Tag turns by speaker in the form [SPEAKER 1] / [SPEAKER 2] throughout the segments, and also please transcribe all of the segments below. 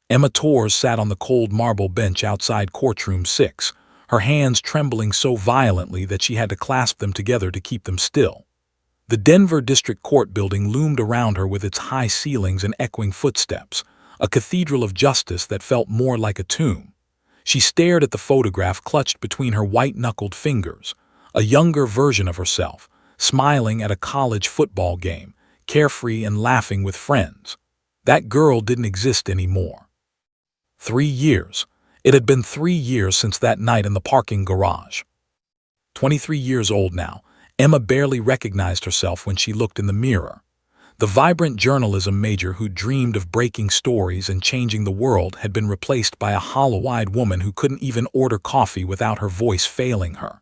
[SPEAKER 1] Emma Torres sat on the cold marble bench outside Courtroom 6, her hands trembling so violently that she had to clasp them together to keep them still. The Denver District Court building loomed around her with its high ceilings and echoing footsteps, a cathedral of justice that felt more like a tomb. She stared at the photograph clutched between her white-knuckled fingers, a younger version of herself, smiling at a college football game, carefree and laughing with friends. That girl didn't exist anymore. 3 years. It had been 3 years since that night in the parking garage. 23 years old now, Emma barely recognized herself when she looked in the mirror. The vibrant journalism major who dreamed of breaking stories and changing the world had been replaced by a hollow-eyed woman who couldn't even order coffee without her voice failing her.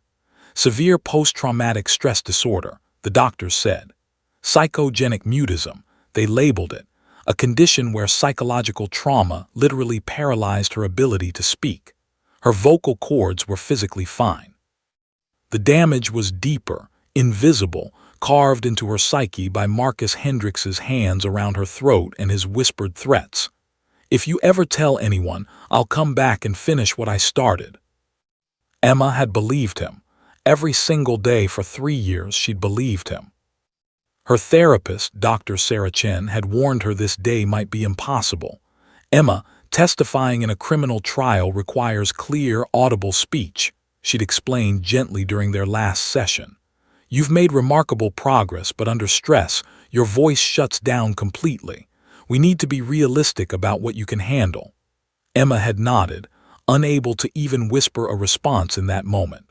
[SPEAKER 1] Severe post-traumatic stress disorder, the doctors said. Psychogenic mutism, they labeled it, a condition where psychological trauma literally paralyzed her ability to speak. Her vocal cords were physically fine. The damage was deeper, invisible, carved into her psyche by Marcus Hendricks's hands around her throat and his whispered threats. "If you ever tell anyone, I'll come back and finish what I started." Emma had believed him. Every single day for 3 years she'd believed him. Her therapist, Dr. Sarah Chen, had warned her this day might be impossible. Emma, testifying in a criminal trial requires clear, audible speech, she'd explained gently during their last session. "You've made remarkable progress, but under stress, your voice shuts down completely. We need to be realistic about what you can handle." Emma had nodded, unable to even whisper a response in that moment.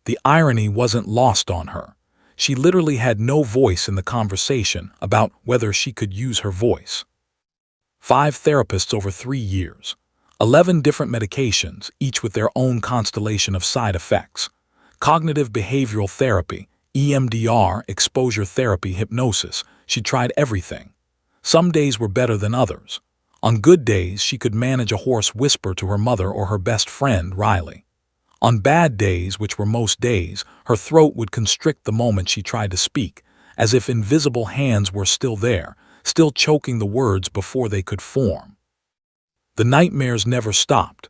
[SPEAKER 1] The irony wasn't lost on her. She literally had no voice in the conversation about whether she could use her voice. 5 therapists over 3 years. 11 different medications, each with their own constellation of side effects. Cognitive behavioral therapy, EMDR, exposure therapy, hypnosis. She tried everything. Some days were better than others. On good days, she could manage a hoarse whisper to her mother or her best friend, Riley. On bad days, which were most days, her throat would constrict the moment she tried to speak, as if invisible hands were still there, still choking the words before they could form. The nightmares never stopped.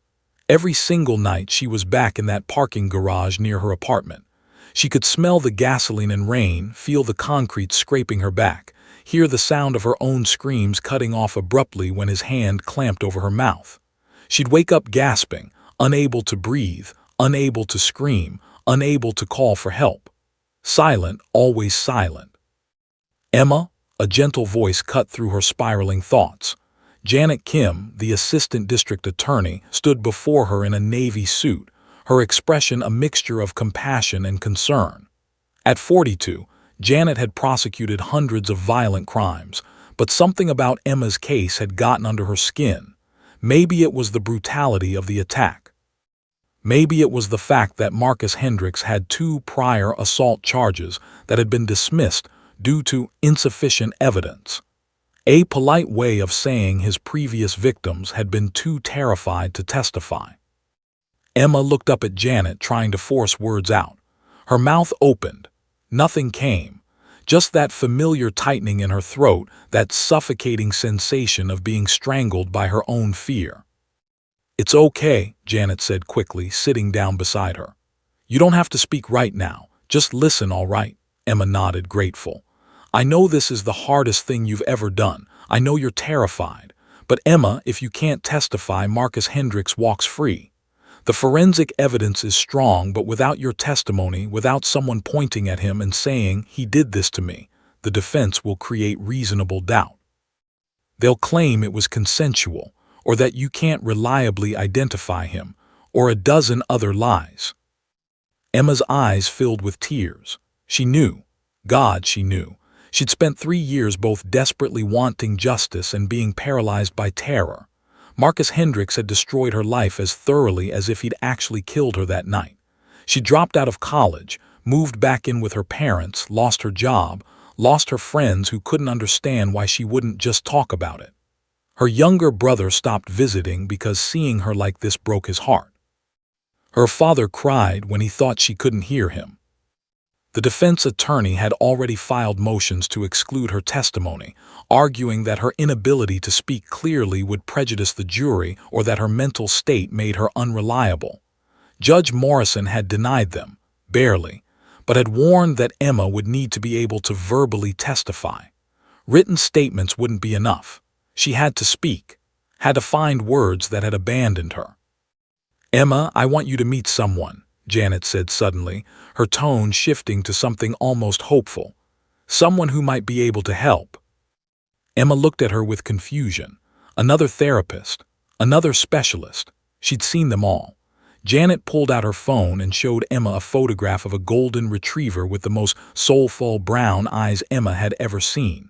[SPEAKER 1] Every single night she was back in that parking garage near her apartment. She could smell the gasoline and rain, feel the concrete scraping her back, hear the sound of her own screams cutting off abruptly when his hand clamped over her mouth. She'd wake up gasping, unable to breathe, unable to scream, unable to call for help. Silent, always silent. "Emma," a gentle voice cut through her spiraling thoughts. Janet Kim, the assistant district attorney, stood before her in a navy suit, her expression a mixture of compassion and concern. At 42, Janet had prosecuted hundreds of violent crimes, but something about Emma's case had gotten under her skin. Maybe it was the brutality of the attack. Maybe it was the fact that Marcus Hendricks had 2 prior assault charges that had been dismissed due to insufficient evidence. A polite way of saying his previous victims had been too terrified to testify. Emma looked up at Janet, trying to force words out. Her mouth opened. Nothing came. Just that familiar tightening in her throat, that suffocating sensation of being strangled by her own fear. "It's okay," Janet said quickly, sitting down beside her. "You don't have to speak right now. Just listen, all right?" Emma nodded, grateful. "I know this is the hardest thing you've ever done. I know you're terrified. But Emma, if you can't testify, Marcus Hendricks walks free. The forensic evidence is strong, but without your testimony, without someone pointing at him and saying, 'He did this to me,' the defense will create reasonable doubt. They'll claim it was consensual, or that you can't reliably identify him, or a dozen other lies." Emma's eyes filled with tears. She knew. God, she knew. She'd spent 3 years both desperately wanting justice and being paralyzed by terror. Marcus Hendricks had destroyed her life as thoroughly as if he'd actually killed her that night. She dropped out of college, moved back in with her parents, lost her job, lost her friends who couldn't understand why she wouldn't just talk about it. Her younger brother stopped visiting because seeing her like this broke his heart. Her father cried when he thought she couldn't hear him. The defense attorney had already filed motions to exclude her testimony, arguing that her inability to speak clearly would prejudice the jury or that her mental state made her unreliable. Judge Morrison had denied them, barely, but had warned that Emma would need to be able to verbally testify. Written statements wouldn't be enough. She had to speak, had to find words that had abandoned her. "Emma, I want you to meet someone," Janet said suddenly, her tone shifting to something almost hopeful. "Someone who might be able to help." Emma looked at her with confusion. Another therapist, another specialist. She'd seen them all. Janet pulled out her phone and showed Emma a photograph of a golden retriever with the most soulful brown eyes Emma had ever seen.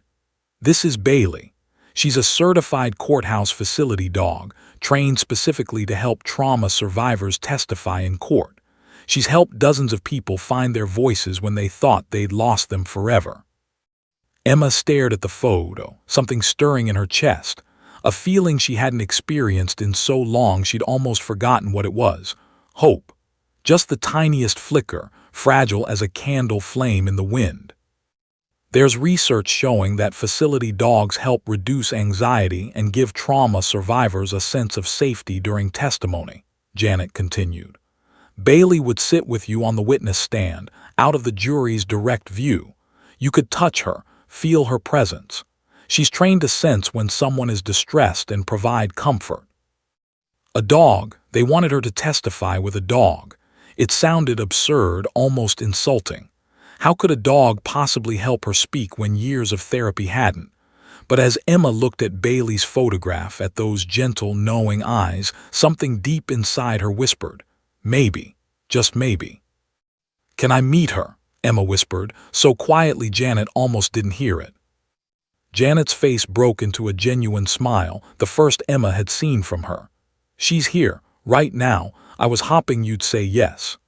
[SPEAKER 1] "This is Bailey. She's a certified courthouse facility dog, trained specifically to help trauma survivors testify in court. She's helped dozens of people find their voices when they thought they'd lost them forever." Emma stared at the photo, something stirring in her chest, a feeling she hadn't experienced in so long she'd almost forgotten what it was. Hope. Just the tiniest flicker, fragile as a candle flame in the wind. "There's research showing that facility dogs help reduce anxiety and give trauma survivors a sense of safety during testimony," Janet continued. "Bailey would sit with you on the witness stand, out of the jury's direct view. You could touch her, feel her presence. She's trained to sense when someone is distressed and provide comfort." A dog. They wanted her to testify with a dog. It sounded absurd, almost insulting. How could a dog possibly help her speak when years of therapy hadn't? But as Emma looked at Bailey's photograph, at those gentle, knowing eyes, something deep inside her whispered, maybe, just maybe. "Can I meet her?" Emma whispered, so quietly Janet almost didn't hear it. Janet's face broke into a genuine smile, the first Emma had seen from her. "She's here, right now. I was hoping you'd say yes."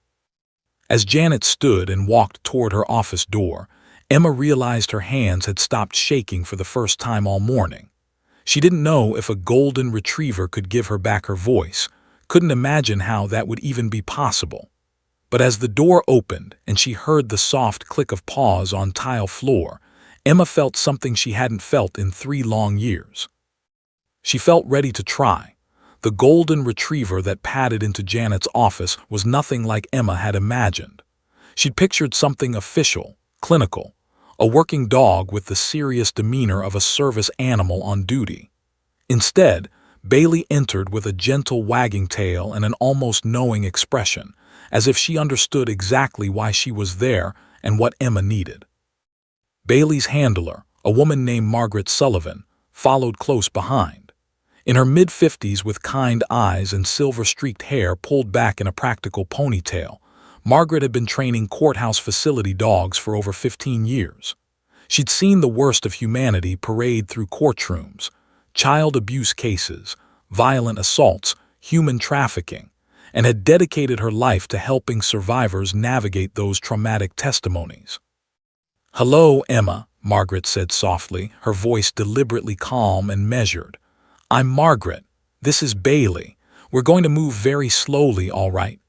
[SPEAKER 1] As Janet stood and walked toward her office door, Emma realized her hands had stopped shaking for the first time all morning. She didn't know if a golden retriever could give her back her voice, couldn't imagine how that would even be possible. But as the door opened and she heard the soft click of paws on tile floor, Emma felt something she hadn't felt in 3 long years. She felt ready to try. The golden retriever that padded into Janet's office was nothing like Emma had imagined. She'd pictured something official, clinical, a working dog with the serious demeanor of a service animal on duty. Instead, Bailey entered with a gentle wagging tail and an almost knowing expression, as if she understood exactly why she was there and what Emma needed. Bailey's handler, a woman named Margaret Sullivan, followed close behind. In her mid-50s with kind eyes and silver-streaked hair pulled back in a practical ponytail, Margaret had been training courthouse facility dogs for over 15 years. She'd seen the worst of humanity parade through courtrooms, child abuse cases, violent assaults, human trafficking, and had dedicated her life to helping survivors navigate those traumatic testimonies. "Hello, Emma," Margaret said softly, her voice deliberately calm and measured. "I'm Margaret. This is Bailey. We're going to move very slowly, all right?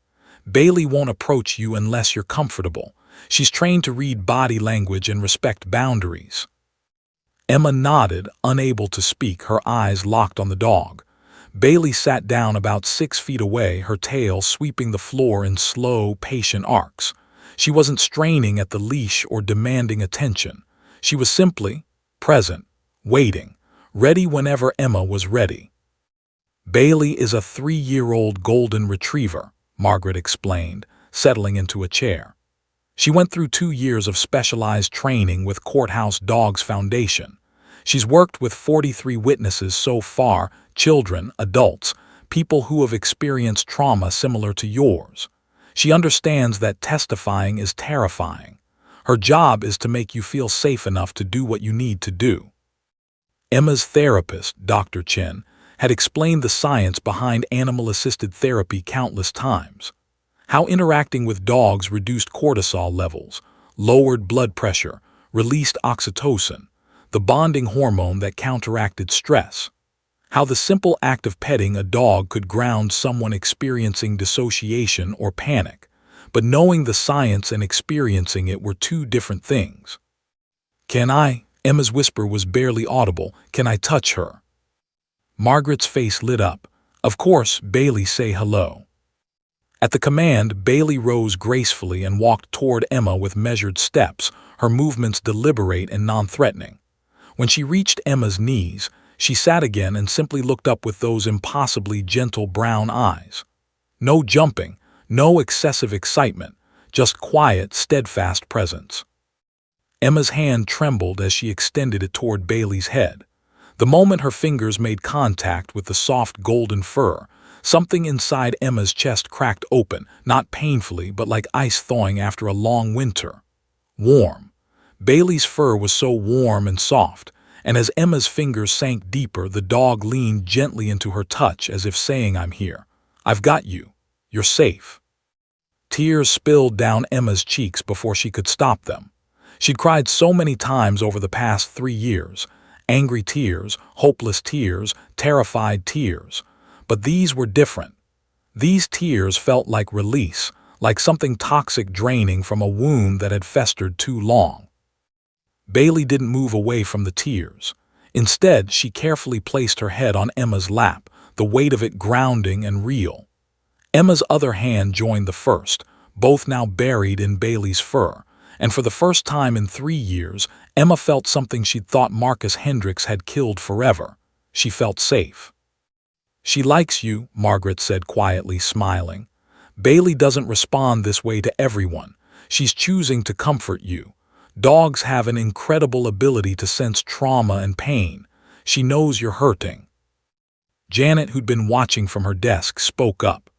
[SPEAKER 1] Bailey won't approach you unless you're comfortable. She's trained to read body language and respect boundaries." Emma nodded, unable to speak, her eyes locked on the dog. Bailey sat down about 6 feet away, her tail sweeping the floor in slow, patient arcs. She wasn't straining at the leash or demanding attention. She was simply present, waiting, ready whenever Emma was ready. "Bailey is a 3-year-old golden retriever," Margaret explained, settling into a chair. "She went through 2 years of specialized training with Courthouse Dogs Foundation. She's worked with 43 witnesses so far, children, adults, people who have experienced trauma similar to yours. She understands that testifying is terrifying. Her job is to make you feel safe enough to do what you need to do." Emma's therapist, Dr. Chen, had explained the science behind animal-assisted therapy countless times. How interacting with dogs reduced cortisol levels, lowered blood pressure, released oxytocin, the bonding hormone that counteracted stress. How the simple act of petting a dog could ground someone experiencing dissociation or panic, but knowing the science and experiencing it were two different things. "Can I?" Emma's whisper was barely audible. "Can I touch her?" Margaret's face lit up. "Of course, Bailey, say hello." At the command, Bailey rose gracefully and walked toward Emma with measured steps, her movements deliberate and non-threatening. When she reached Emma's knees, she sat again and simply looked up with those impossibly gentle brown eyes. No jumping, no excessive excitement, just quiet, steadfast presence. Emma's hand trembled as she extended it toward Bailey's head. The moment her fingers made contact with the soft golden fur, something inside Emma's chest cracked open, not painfully but like ice thawing after a long winter. Warm. Bailey's fur was so warm and soft, and as Emma's fingers sank deeper, the dog leaned gently into her touch as if saying, "I'm here. I've got you. You're safe." Tears spilled down Emma's cheeks before she could stop them. She'd cried so many times over the past 3 years, angry tears, hopeless tears, terrified tears. But these were different. These tears felt like release, like something toxic draining from a wound that had festered too long. Bailey didn't move away from the tears. Instead, she carefully placed her head on Emma's lap, the weight of it grounding and real. Emma's other hand joined the first, both now buried in Bailey's fur, and for the first time in 3 years, Emma felt something she'd thought Marcus Hendricks had killed forever. She felt safe. "She likes you," Margaret said quietly, smiling. "Bailey doesn't respond this way to everyone. She's choosing to comfort you. Dogs have an incredible ability to sense trauma and pain. She knows you're hurting." Janet, who'd been watching from her desk, spoke up.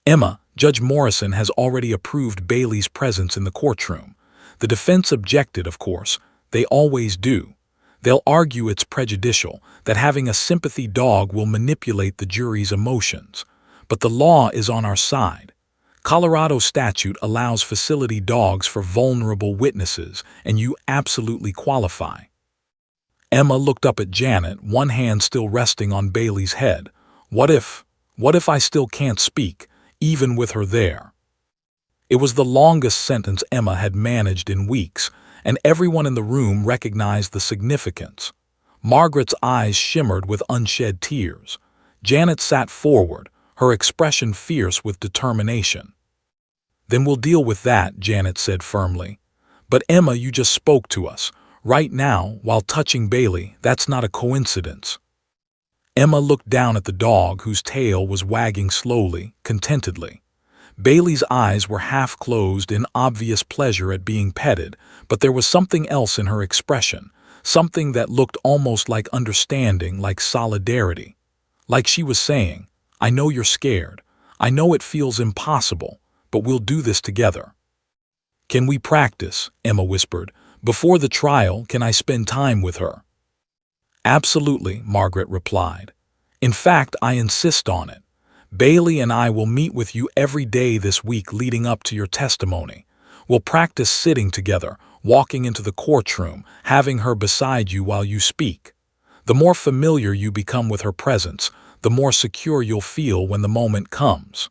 [SPEAKER 1] "Emma, Judge Morrison has already approved Bailey's presence in the courtroom. The defense objected, of course. They always do. They'll argue it's prejudicial, that having a sympathy dog will manipulate the jury's emotions. But the law is on our side. Colorado statute allows facility dogs for vulnerable witnesses, and you absolutely qualify." Emma looked up at Janet, one hand still resting on Bailey's head. What if I still can't speak, even with her there?" It was the longest sentence Emma had managed in weeks, and everyone in the room recognized the significance. Margaret's eyes shimmered with unshed tears. Janet sat forward, her expression fierce with determination. "Then we'll deal with that," Janet said firmly. "But Emma, you just spoke to us. Right now, while touching Bailey, that's not a coincidence." Emma looked down at the dog, whose tail was wagging slowly, contentedly. Bailey's eyes were half closed in obvious pleasure at being petted, but there was something else in her expression, something that looked almost like understanding, like solidarity. Like she was saying, "I know you're scared. I know it feels impossible, but we'll do this together." "Can we practice?" Emma whispered. "Before the trial, can I spend time with her?" "Absolutely," Margaret replied. "In fact, I insist on it. Bailey and I will meet with you every day this week leading up to your testimony. We'll practice sitting together, walking into the courtroom, having her beside you while you speak. The more familiar you become with her presence, the more secure you'll feel when the moment comes."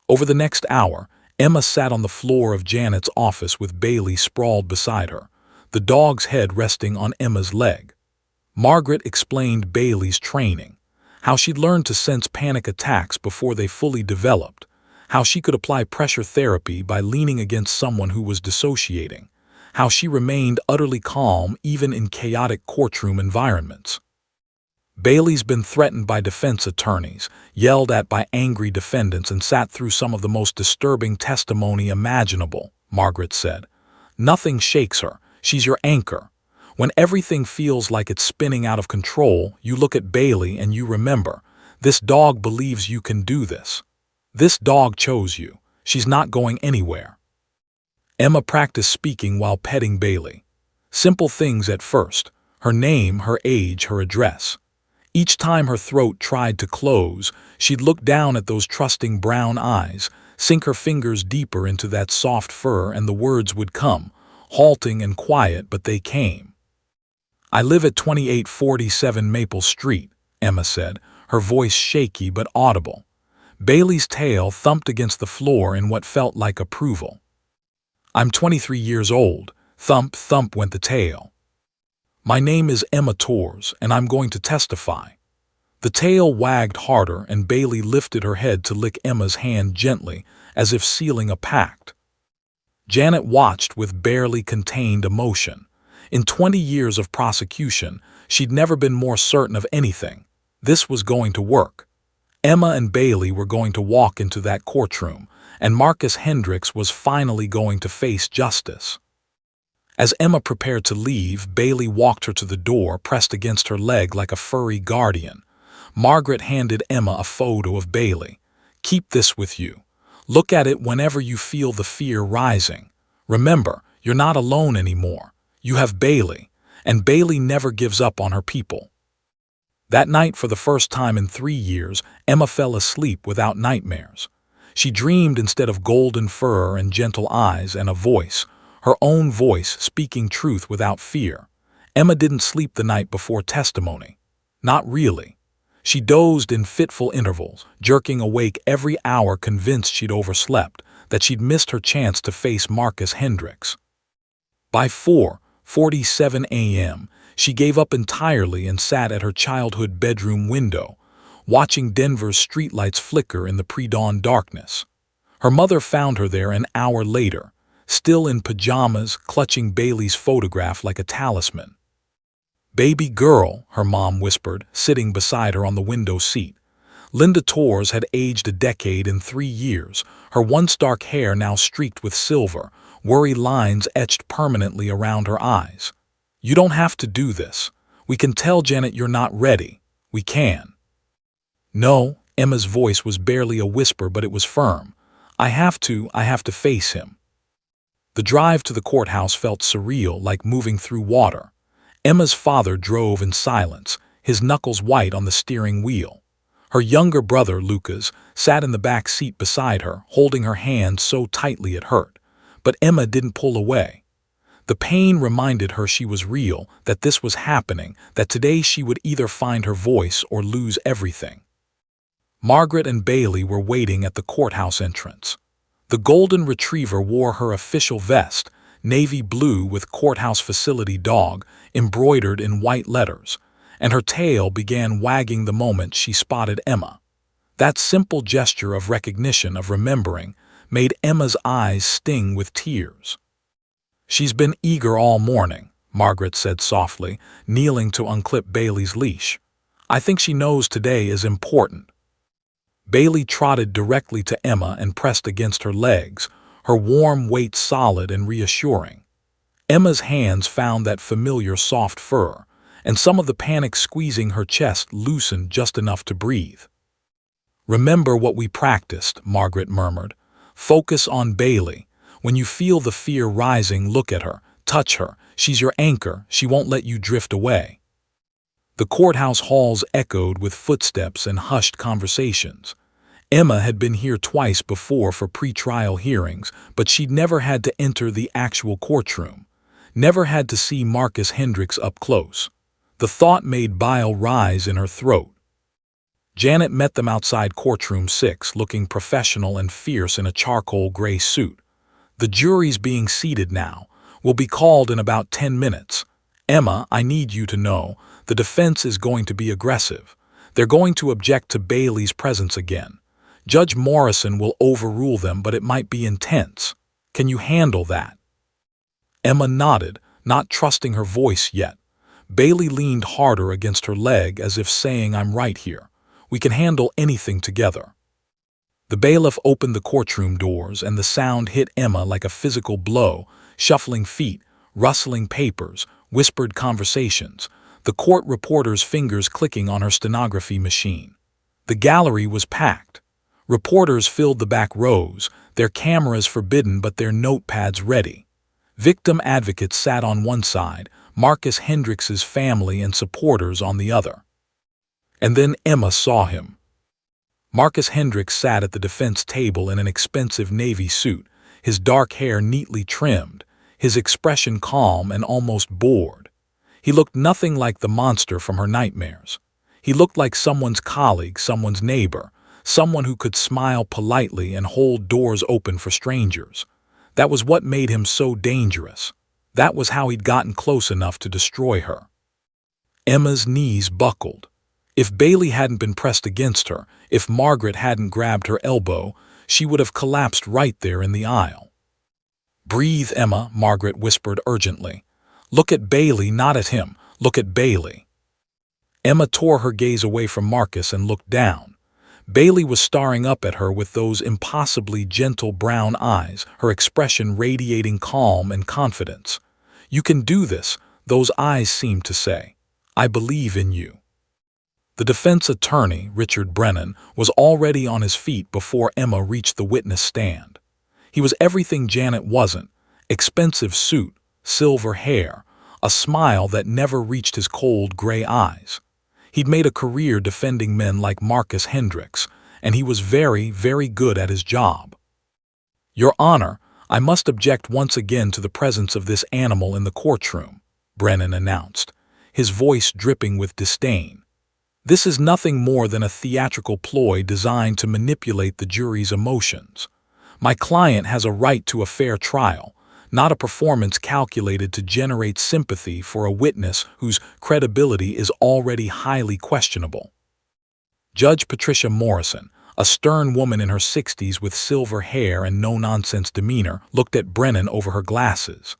[SPEAKER 1] Over the next hour, Emma sat on the floor of Janet's office with Bailey sprawled beside her, the dog's head resting on Emma's leg. Margaret explained Bailey's training, how she'd learned to sense panic attacks before they fully developed, how she could apply pressure therapy by leaning against someone who was dissociating, how she remained utterly calm even in chaotic courtroom environments. "Bailey's been threatened by defense attorneys, yelled at by angry defendants, and sat through some of the most disturbing testimony imaginable," Margaret said. "Nothing shakes her. She's your anchor. When everything feels like it's spinning out of control, you look at Bailey and you remember, this dog believes you can do this. This dog chose you. She's not going anywhere." Emma practiced speaking while petting Bailey. Simple things at first, her name, her age, her address. Each time her throat tried to close, she'd look down at those trusting brown eyes, sink her fingers deeper into that soft fur, and the words would come, halting and quiet, but they came. "I live at 2847 Maple Street," Emma said, her voice shaky but audible. Bailey's tail thumped against the floor in what felt like approval. "I'm 23 years old." Thump, thump went the tail. "My name is Emma Torres, and I'm going to testify." The tail wagged harder, and Bailey lifted her head to lick Emma's hand gently, as if sealing a pact. Janet watched with barely contained emotion. In 20 years of prosecution, she'd never been more certain of anything. This was going to work. Emma and Bailey were going to walk into that courtroom, and Marcus Hendricks was finally going to face justice. As Emma prepared to leave, Bailey walked her to the door, pressed against her leg like a furry guardian. Margaret handed Emma a photo of Bailey. "Keep this with you. Look at it whenever you feel the fear rising. Remember, you're not alone anymore. You have Bailey, and Bailey never gives up on her people." That night, for the first time in 3 years, Emma fell asleep without nightmares. She dreamed instead of golden fur and gentle eyes and a voice, her own voice speaking truth without fear. Emma didn't sleep the night before testimony. Not really. She dozed in fitful intervals, jerking awake every hour, convinced she'd overslept, that she'd missed her chance to face Marcus Hendricks. By 4:47 a.m., she gave up entirely and sat at her childhood bedroom window, watching Denver's streetlights flicker in the pre-dawn darkness. Her mother found her there an hour later, still in pajamas, clutching Bailey's photograph like a talisman. "Baby girl," her mom whispered, sitting beside her on the window seat. Linda Torres had aged a decade in 3 years, her once dark hair now streaked with silver, worry lines etched permanently around her eyes. "You don't have to do this. We can tell Janet you're not ready. We can." "No," Emma's voice was barely a whisper, but it was firm. I have to face him." The drive to the courthouse felt surreal, like moving through water. Emma's father drove in silence, his knuckles white on the steering wheel. Her younger brother, Lucas, sat in the back seat beside her, holding her hand so tightly it hurt. But Emma didn't pull away. The pain reminded her she was real, that this was happening, that today she would either find her voice or lose everything. Margaret and Bailey were waiting at the courthouse entrance. The golden retriever wore her official vest, navy blue with courthouse facility dog, embroidered in white letters, and her tail began wagging the moment she spotted Emma. That simple gesture of recognition, of remembering, made Emma's eyes sting with tears. "She's been eager all morning," Margaret said softly, kneeling to unclip Bailey's leash. "I think she knows today is important." Bailey trotted directly to Emma and pressed against her legs, her warm weight solid and reassuring. Emma's hands found that familiar soft fur, and some of the panic squeezing her chest loosened just enough to breathe. "Remember what we practiced," Margaret murmured. "Focus on Bailey. When you feel the fear rising, look at her, touch her. She's your anchor. She won't let you drift away." The courthouse halls echoed with footsteps and hushed conversations. Emma had been here twice before for pre-trial hearings, but she'd never had to enter the actual courtroom, never had to see Marcus Hendricks up close. The thought made bile rise in her throat. Janet met them outside Courtroom 6, looking professional and fierce in a charcoal gray suit. "The jury's being seated now. Will be called in about 10 minutes. Emma, I need you to know, the defense is going to be aggressive. They're going to object to Bailey's presence again. Judge Morrison will overrule them, but it might be intense. Can you handle that?" Emma nodded, not trusting her voice yet. Bailey leaned harder against her leg as if saying, "I'm right here. We can handle anything together." The bailiff opened the courtroom doors, and the sound hit Emma like a physical blow, shuffling feet, rustling papers, whispered conversations, the court reporter's fingers clicking on her stenography machine. The gallery was packed. Reporters filled the back rows, their cameras forbidden but their notepads ready. Victim advocates sat on one side, Marcus Hendricks's family and supporters on the other. And then Emma saw him. Marcus Hendricks sat at the defense table in an expensive navy suit, his dark hair neatly trimmed, his expression calm and almost bored. He looked nothing like the monster from her nightmares. He looked like someone's colleague, someone's neighbor, someone who could smile politely and hold doors open for strangers. That was what made him so dangerous. That was how he'd gotten close enough to destroy her. Emma's knees buckled. If Bailey hadn't been pressed against her, if Margaret hadn't grabbed her elbow, she would have collapsed right there in the aisle. "Breathe, Emma," Margaret whispered urgently. "Look at Bailey, not at him. Look at Bailey." Emma tore her gaze away from Marcus and looked down. Bailey was staring up at her with those impossibly gentle brown eyes, her expression radiating calm and confidence. "You can do this," those eyes seemed to say. "I believe in you." The defense attorney, Richard Brennan, was already on his feet before Emma reached the witness stand. He was everything Janet wasn't: expensive suit, silver hair, a smile that never reached his cold gray eyes. He'd made a career defending men like Marcus Hendricks, and he was very, very good at his job. "Your Honor, I must object once again to the presence of this animal in the courtroom," Brennan announced, his voice dripping with disdain. "This is nothing more than a theatrical ploy designed to manipulate the jury's emotions. My client has a right to a fair trial, not a performance calculated to generate sympathy for a witness whose credibility is already highly questionable." Judge Patricia Morrison, a stern woman in her 60s with silver hair and no-nonsense demeanor, looked at Brennan over her glasses.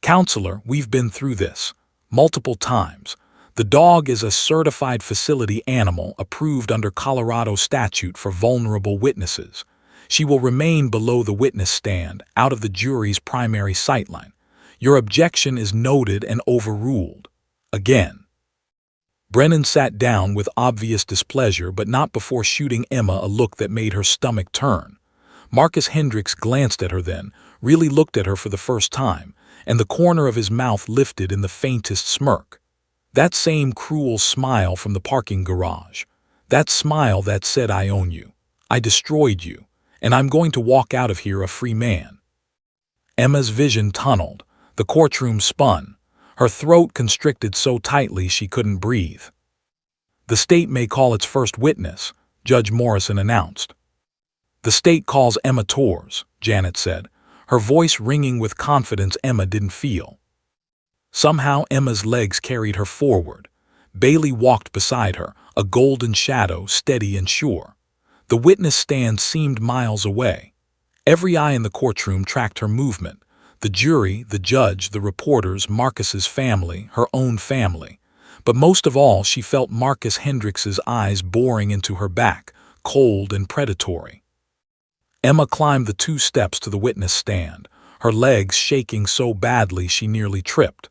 [SPEAKER 1] "Counselor, we've been through this multiple times. The dog is a certified facility animal approved under Colorado statute for vulnerable witnesses. She will remain below the witness stand, out of the jury's primary sightline. Your objection is noted and overruled." Again. Brennan sat down with obvious displeasure, but not before shooting Emma a look that made her stomach turn. Marcus Hendricks glanced at her then, really looked at her for the first time, and the corner of his mouth lifted in the faintest smirk. That same cruel smile from the parking garage. That smile that said, "I own you. I destroyed you, and I'm going to walk out of here a free man." Emma's vision tunneled. The courtroom spun. Her throat constricted so tightly she couldn't breathe. "The state may call its first witness," Judge Morrison announced. "The state calls Emma Torres," Janet said, her voice ringing with confidence Emma didn't feel. Somehow Emma's legs carried her forward. Bailey walked beside her, a golden shadow, steady and sure. The witness stand seemed miles away. Every eye in the courtroom tracked her movement. The jury, the judge, the reporters, Marcus's family, her own family. But most of all, she felt Marcus Hendricks's eyes boring into her back, cold and predatory. Emma climbed the 2 steps to the witness stand, her legs shaking so badly she nearly tripped.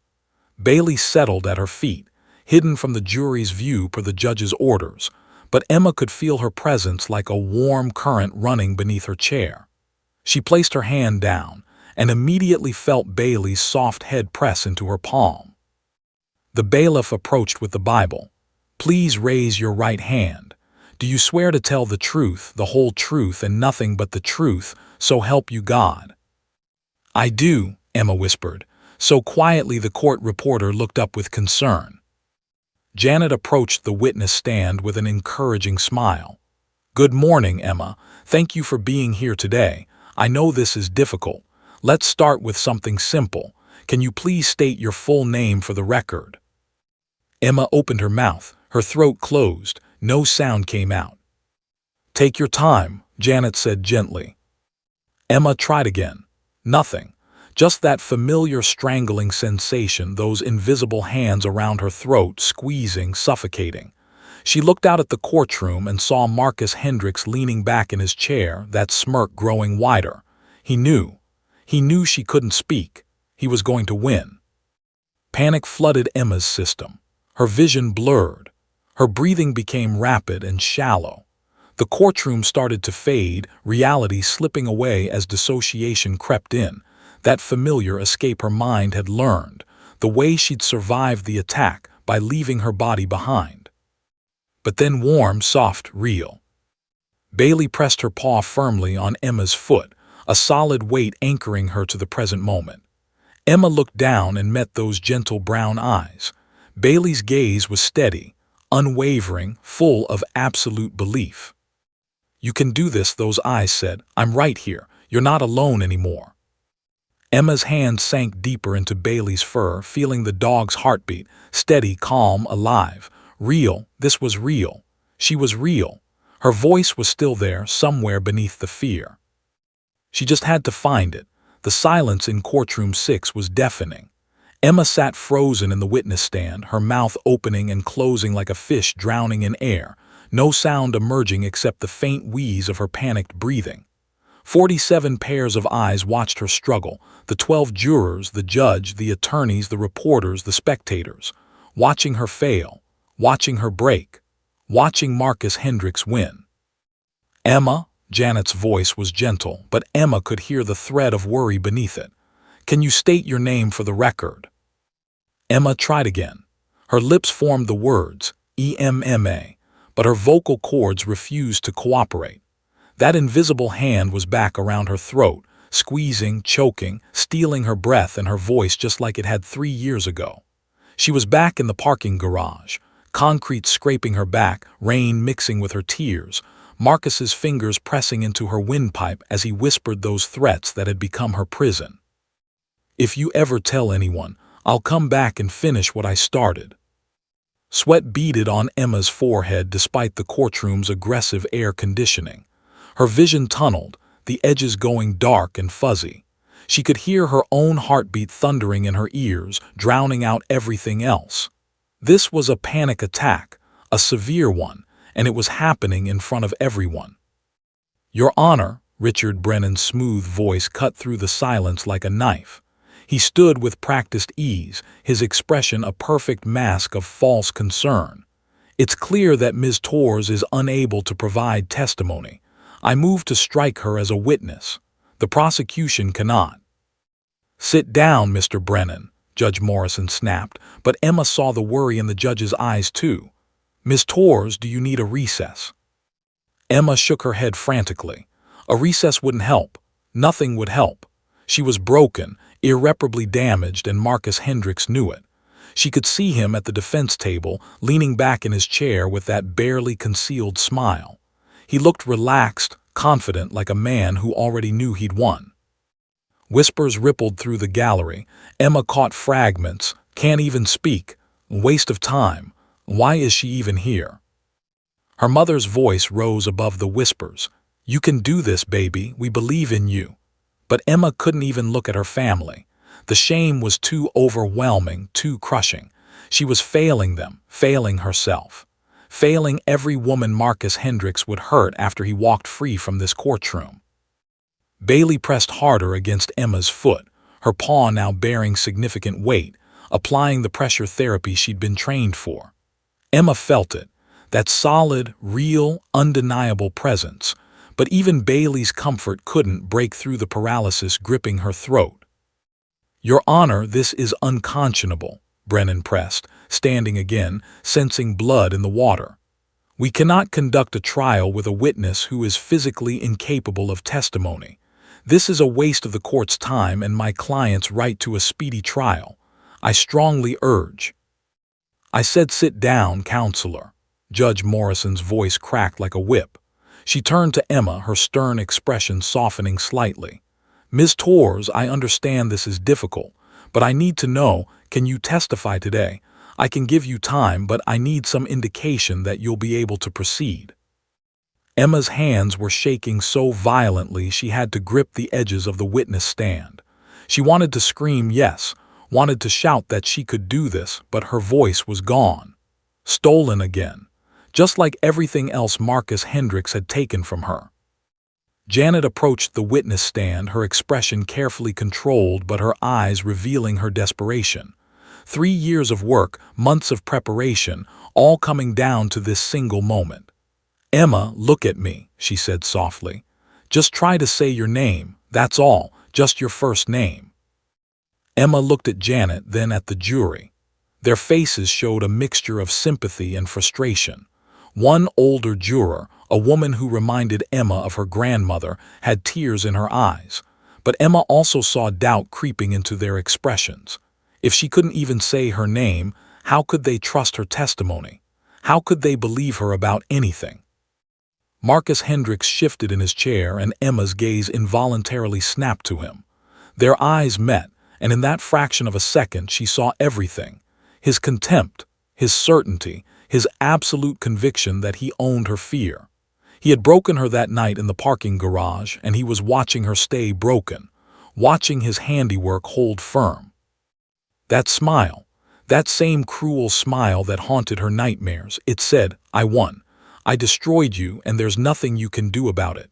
[SPEAKER 1] Bailey settled at her feet, hidden from the jury's view per the judge's orders, but Emma could feel her presence like a warm current running beneath her chair. She placed her hand down, and immediately felt Bailey's soft head press into her palm. The bailiff approached with the Bible. "Please raise your right hand. Do you swear to tell the truth, the whole truth, and nothing but the truth, so help you God?" "I do," Emma whispered, so quietly the court reporter looked up with concern. Janet approached the witness stand with an encouraging smile. "Good morning, Emma. Thank you for being here today. I know this is difficult. Let's start with something simple. Can you please state your full name for the record?" Emma opened her mouth, her throat closed, no sound came out. "Take your time," Janet said gently. Emma tried again. Nothing. Just that familiar strangling sensation, those invisible hands around her throat, squeezing, suffocating. She looked out at the courtroom and saw Marcus Hendricks leaning back in his chair, that smirk growing wider. He knew. He knew she couldn't speak. He was going to win. Panic flooded Emma's system. Her vision blurred. Her breathing became rapid and shallow. The courtroom started to fade, reality slipping away as dissociation crept in. That familiar escape her mind had learned, the way she'd survived the attack, by leaving her body behind. But then warm, soft, real. Bailey pressed her paw firmly on Emma's foot, a solid weight anchoring her to the present moment. Emma looked down and met those gentle brown eyes. Bailey's gaze was steady, unwavering, full of absolute belief. "You can do this," those eyes said. "I'm right here. You're not alone anymore." Emma's hand sank deeper into Bailey's fur, feeling the dog's heartbeat, steady, calm, alive. Real. This was real. She was real. Her voice was still there, somewhere beneath the fear. She just had to find it. The silence in Courtroom 6 was deafening. Emma sat frozen in the witness stand, her mouth opening and closing like a fish drowning in air, no sound emerging except the faint wheeze of her panicked breathing. 47 pairs of eyes watched her struggle, the 12 jurors, the judge, the attorneys, the reporters, the spectators, watching her fail, watching her break, watching Marcus Hendricks win. "Emma," Janet's voice was gentle, but Emma could hear the thread of worry beneath it. "Can you state your name for the record?" Emma tried again. Her lips formed the words, "EMMA," but her vocal cords refused to cooperate. That invisible hand was back around her throat, squeezing, choking, stealing her breath and her voice just like it had 3 years ago. She was back in the parking garage, concrete scraping her back, rain mixing with her tears, Marcus's fingers pressing into her windpipe as he whispered those threats that had become her prison. "If you ever tell anyone, I'll come back and finish what I started." Sweat beaded on Emma's forehead despite the courtroom's aggressive air conditioning. Her vision tunneled, the edges going dark and fuzzy. She could hear her own heartbeat thundering in her ears, drowning out everything else. This was a panic attack, a severe one, and it was happening in front of everyone. "Your Honor," Richard Brennan's smooth voice cut through the silence like a knife. He stood with practiced ease, his expression a perfect mask of false concern. "It's clear that Ms. Torres is unable to provide testimony. I move to strike her as a witness. The prosecution cannot." "Sit down, Mr. Brennan," Judge Morrison snapped, but Emma saw the worry in the judge's eyes too. "Ms. Torres, do you need a recess?" Emma shook her head frantically. A recess wouldn't help. Nothing would help. She was broken, irreparably damaged, and Marcus Hendricks knew it. She could see him at the defense table, leaning back in his chair with that barely concealed smile. He looked relaxed, confident, like a man who already knew he'd won. Whispers rippled through the gallery. Emma caught fragments. "Can't even speak. Waste of time. Why is she even here?" Her mother's voice rose above the whispers. "You can do this, baby. We believe in you." But Emma couldn't even look at her family. The shame was too overwhelming, too crushing. She was failing them, failing herself. Failing every woman Marcus Hendricks would hurt after he walked free from this courtroom. Bailey pressed harder against Emma's foot, her paw now bearing significant weight, applying the pressure therapy she'd been trained for. Emma felt it, that solid, real, undeniable presence, but even Bailey's comfort couldn't break through the paralysis gripping her throat. "Your Honor, this is unconscionable," Brennan pressed, standing again, sensing blood in the water. "We cannot conduct a trial with a witness who is physically incapable of testimony. This is a waste of the court's time and my client's right to a speedy trial. I strongly urge." "I said sit down, counselor." Judge Morrison's voice cracked like a whip. She turned to Emma, her stern expression softening slightly. "Ms. Torres, I understand this is difficult, but I need to know, can you testify today? I can give you time, but I need some indication that you'll be able to proceed." Emma's hands were shaking so violently she had to grip the edges of the witness stand. She wanted to scream yes, wanted to shout that she could do this, but her voice was gone. Stolen again, just like everything else Marcus Hendricks had taken from her. Janet approached the witness stand, her expression carefully controlled but her eyes revealing her desperation. 3 years of work, months of preparation, all coming down to this single moment. "Emma, look at me," she said softly. "Just try to say your name, that's all, just your first name." Emma looked at Janet, then at the jury. Their faces showed a mixture of sympathy and frustration. One older juror, a woman who reminded Emma of her grandmother, had tears in her eyes. But Emma also saw doubt creeping into their expressions. If she couldn't even say her name, how could they trust her testimony? How could they believe her about anything? Marcus Hendricks shifted in his chair, and Emma's gaze involuntarily snapped to him. Their eyes met, and in that fraction of a second she saw everything. His contempt, his certainty, his absolute conviction that he owned her fear. He had broken her that night in the parking garage, and he was watching her stay broken, watching his handiwork hold firm. That smile, that same cruel smile that haunted her nightmares, it said, "I won. I destroyed you, and there's nothing you can do about it."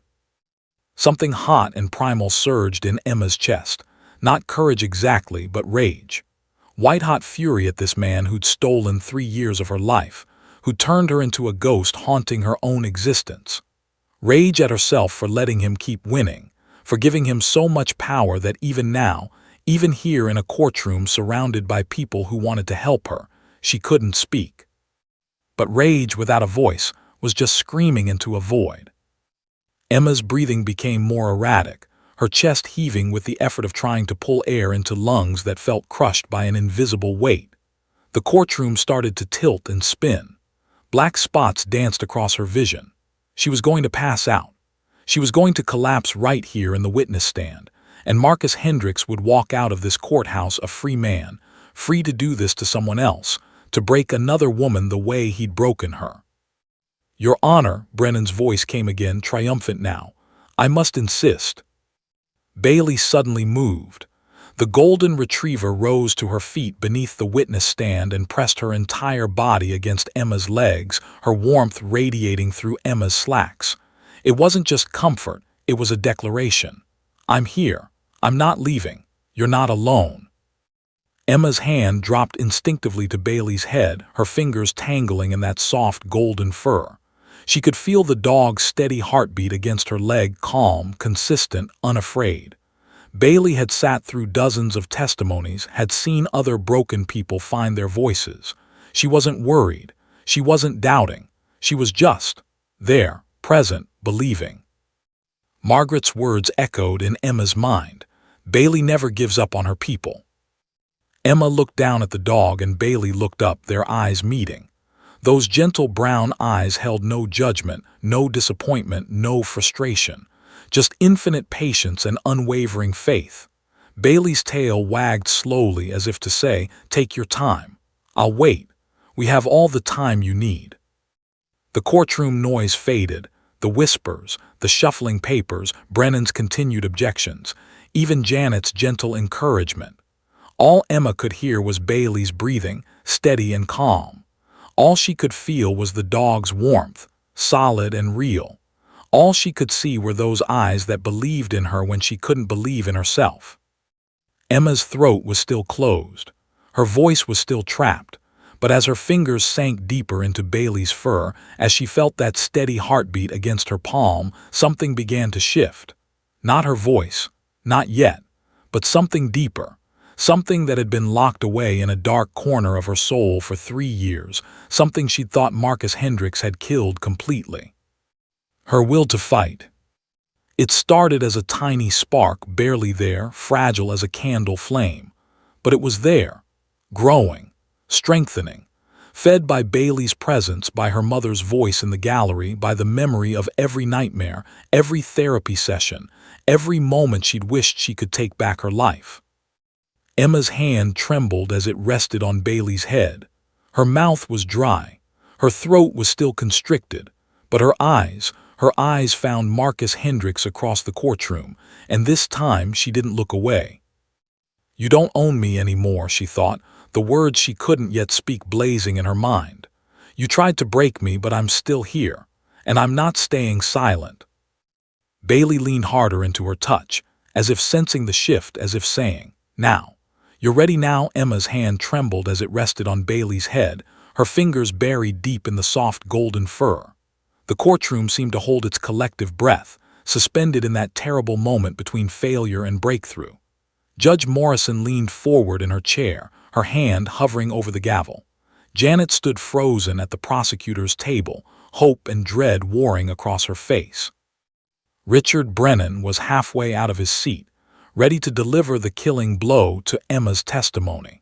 [SPEAKER 1] Something hot and primal surged in Emma's chest. Not courage exactly, but rage. White-hot fury at this man who'd stolen 3 years of her life, who turned her into a ghost haunting her own existence. Rage at herself for letting him keep winning, for giving him so much power that even now, even here in a courtroom surrounded by people who wanted to help her, she couldn't speak. But rage without a voice was just screaming into a void. Emma's breathing became more erratic, her chest heaving with the effort of trying to pull air into lungs that felt crushed by an invisible weight. The courtroom started to tilt and spin. Black spots danced across her vision. She was going to pass out. She was going to collapse right here in the witness stand, and Marcus Hendricks would walk out of this courthouse a free man, free to do this to someone else, to break another woman the way he'd broken her. "Your Honor," Brennan's voice came again, triumphant now. "I must insist." Bailey suddenly moved. The golden retriever rose to her feet beneath the witness stand and pressed her entire body against Emma's legs, her warmth radiating through Emma's slacks. It wasn't just comfort, it was a declaration. "I'm here. I'm not leaving. You're not alone." Emma's hand dropped instinctively to Bailey's head, her fingers tangling in that soft golden fur. She could feel the dog's steady heartbeat against her leg, calm, consistent, unafraid. Bailey had sat through dozens of testimonies, had seen other broken people find their voices. She wasn't worried. She wasn't doubting. She was just there, present, believing. Margaret's words echoed in Emma's mind. Bailey never gives up on her people. Emma looked down at the dog and Bailey looked up, their eyes meeting. Those gentle brown eyes held no judgment, no disappointment, no frustration. Just infinite patience and unwavering faith. Bailey's tail wagged slowly as if to say, "Take your time. I'll wait. We have all the time you need." The courtroom noise faded, the whispers, the shuffling papers, Brennan's continued objections, even Janet's gentle encouragement. All Emma could hear was Bailey's breathing, steady and calm. All she could feel was the dog's warmth, solid and real. All she could see were those eyes that believed in her when she couldn't believe in herself. Emma's throat was still closed. Her voice was still trapped. But as her fingers sank deeper into Bailey's fur, as she felt that steady heartbeat against her palm, something began to shift. Not her voice, not yet, but something deeper. Something that had been locked away in a dark corner of her soul for 3 years, something she'd thought Marcus Hendricks had killed completely. Her will to fight. It started as a tiny spark, barely there, fragile as a candle flame. But it was there, growing, strengthening, fed by Bailey's presence, by her mother's voice in the gallery, by the memory of every nightmare, every therapy session, every moment she'd wished she could take back her life. Emma's hand trembled as it rested on Bailey's head. Her mouth was dry. Her throat was still constricted. But her eyes found Marcus Hendricks across the courtroom, and this time she didn't look away. "You don't own me anymore," she thought, the words she couldn't yet speak blazing in her mind. "You tried to break me, but I'm still here, and I'm not staying silent." Bailey leaned harder into her touch, as if sensing the shift, as if saying, "Now. You're ready now?" Emma's hand trembled as it rested on Bailey's head, her fingers buried deep in the soft golden fur. The courtroom seemed to hold its collective breath, suspended in that terrible moment between failure and breakthrough. Judge Morrison leaned forward in her chair, her hand hovering over the gavel. Janet stood frozen at the prosecutor's table, hope and dread warring across her face. Richard Brennan was halfway out of his seat, ready to deliver the killing blow to Emma's testimony.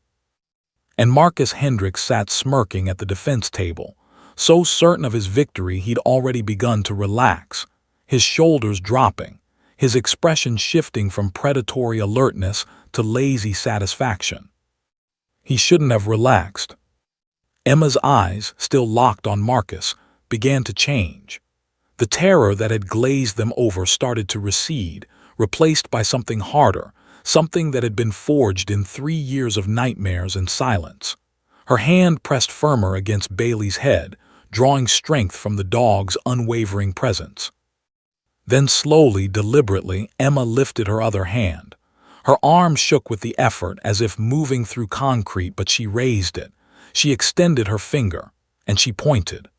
[SPEAKER 1] And Marcus Hendricks sat smirking at the defense table, So certain of his victory he'd already begun to relax, his shoulders dropping, his expression shifting from predatory alertness to lazy satisfaction. He shouldn't have relaxed. Emma's eyes, still locked on Marcus, began to change. The terror that had glazed them over started to recede, replaced by something harder, something that had been forged in 3 years of nightmares and silence. Her hand pressed firmer against Bailey's head, drawing strength from the dog's unwavering presence. Then slowly, deliberately, Emma lifted her other hand. Her arm shook with the effort as if moving through concrete, but she raised it. She extended her finger, and she pointed.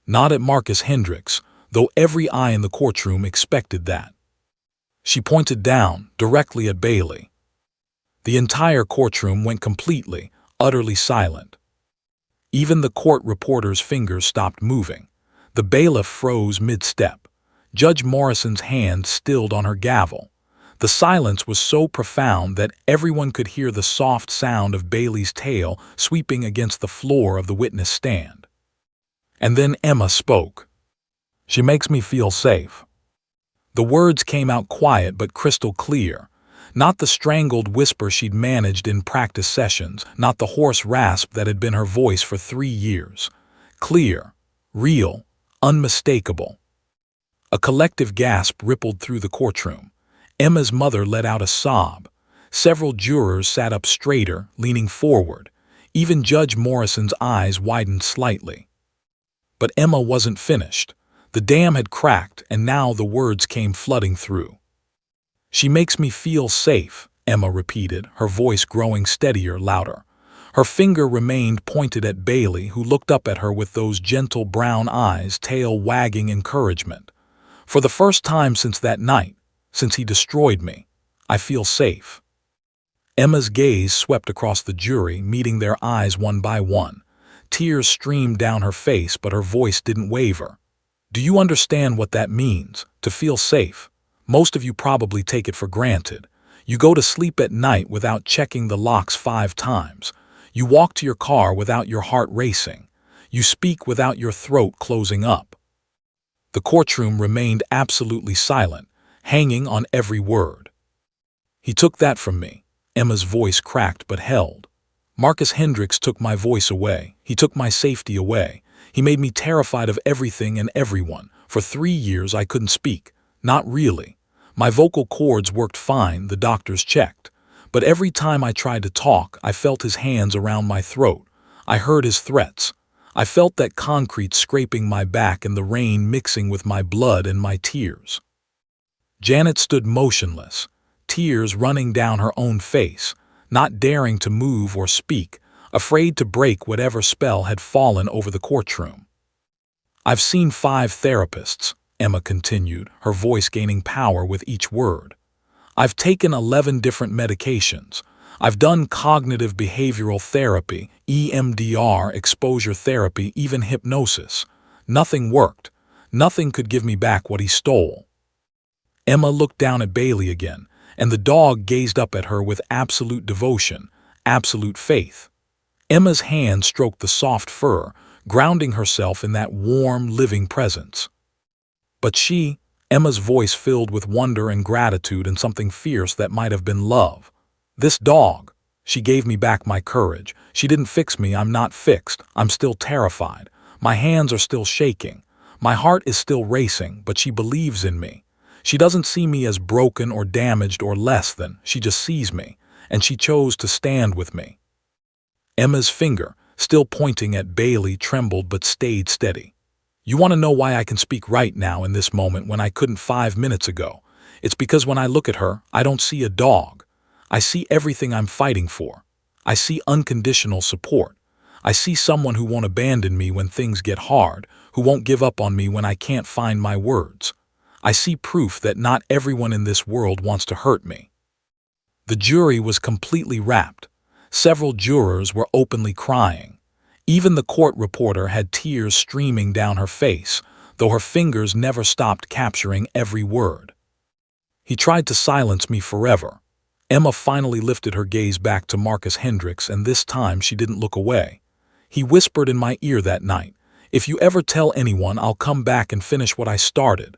[SPEAKER 1] Not at Marcus Hendricks, though every eye in the courtroom expected that. She pointed down, directly at Bailey. The entire courtroom went completely, utterly silent. Even the court reporter's fingers stopped moving. The bailiff froze mid-step. Judge Morrison's hand stilled on her gavel. The silence was so profound that everyone could hear the soft sound of Bailey's tail sweeping against the floor of the witness stand. And then Emma spoke. "She makes me feel safe." The words came out quiet but crystal clear. Not the strangled whisper she'd managed in practice sessions, not the hoarse rasp that had been her voice for 3 years. Clear, real, unmistakable. A collective gasp rippled through the courtroom. Emma's mother let out a sob. Several jurors sat up straighter, leaning forward. Even Judge Morrison's eyes widened slightly. But Emma wasn't finished. The dam had cracked, and now the words came flooding through. "She makes me feel safe," Emma repeated, her voice growing steadier, louder. Her finger remained pointed at Bailey, who looked up at her with those gentle brown eyes, tail wagging encouragement. "For the first time since that night, since he destroyed me, I feel safe." Emma's gaze swept across the jury, meeting their eyes one by one. Tears streamed down her face, but her voice didn't waver. "Do you understand what that means, to feel safe? Most of you probably take it for granted. You go to sleep at night without checking the locks 5 times. You walk to your car without your heart racing. You speak without your throat closing up." The courtroom remained absolutely silent, hanging on every word. "He took that from me." Emma's voice cracked but held. "Marcus Hendricks took my voice away. He took my safety away. He made me terrified of everything and everyone. For 3 years I couldn't speak. Not really. My vocal cords worked fine, the doctors checked. But every time I tried to talk, I felt his hands around my throat. I heard his threats. I felt that concrete scraping my back and the rain mixing with my blood and my tears." Janet stood motionless, tears running down her own face, not daring to move or speak, afraid to break whatever spell had fallen over the courtroom. "I've seen 5 therapists," Emma continued, her voice gaining power with each word. "I've taken 11 different medications. I've done cognitive behavioral therapy, EMDR, exposure therapy, even hypnosis. Nothing worked. Nothing could give me back what he stole." Emma looked down at Bailey again, and the dog gazed up at her with absolute devotion, absolute faith. Emma's hand stroked the soft fur, grounding herself in that warm, living presence. "But she," Emma's voice filled with wonder and gratitude and something fierce that might have been love. "This dog, she gave me back my courage. She didn't fix me. I'm not fixed. I'm still terrified. My hands are still shaking. My heart is still racing, but she believes in me. She doesn't see me as broken or damaged or less than. She just sees me, and she chose to stand with me." Emma's finger, still pointing at Bailey, trembled but stayed steady. "You want to know why I can speak right now in this moment when I couldn't 5 minutes ago? It's because when I look at her, I don't see a dog. I see everything I'm fighting for. I see unconditional support. I see someone who won't abandon me when things get hard, who won't give up on me when I can't find my words. I see proof that not everyone in this world wants to hurt me." The jury was completely rapt. Several jurors were openly crying. Even the court reporter had tears streaming down her face, though her fingers never stopped capturing every word. "He tried to silence me forever." Emma finally lifted her gaze back to Marcus Hendricks, and this time she didn't look away. "He whispered in my ear that night, If you ever tell anyone, I'll come back and finish what I started.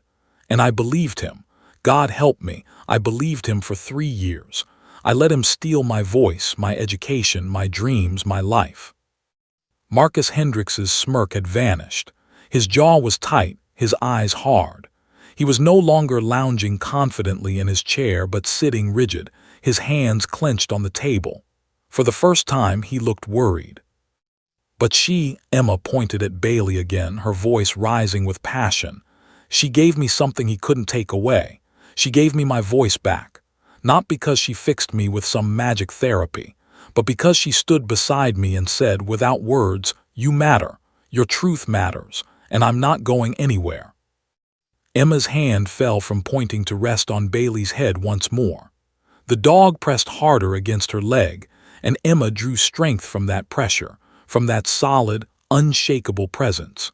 [SPEAKER 1] And I believed him. God help me, I believed him for 3 years. I let him steal my voice, my education, my dreams, my life. Marcus Hendricks's smirk had vanished. His jaw was tight, his eyes hard. He was no longer lounging confidently in his chair but sitting rigid, his hands clenched on the table. For the first time, he looked worried. But she, Emma pointed at Bailey again, her voice rising with passion. She gave me something he couldn't take away. She gave me my voice back. Not because she fixed me with some magic therapy, but because she stood beside me and said, without words, "You matter, your truth matters, and I'm not going anywhere." Emma's hand fell from pointing to rest on Bailey's head once more. The dog pressed harder against her leg, and Emma drew strength from that pressure, from that solid, unshakable presence.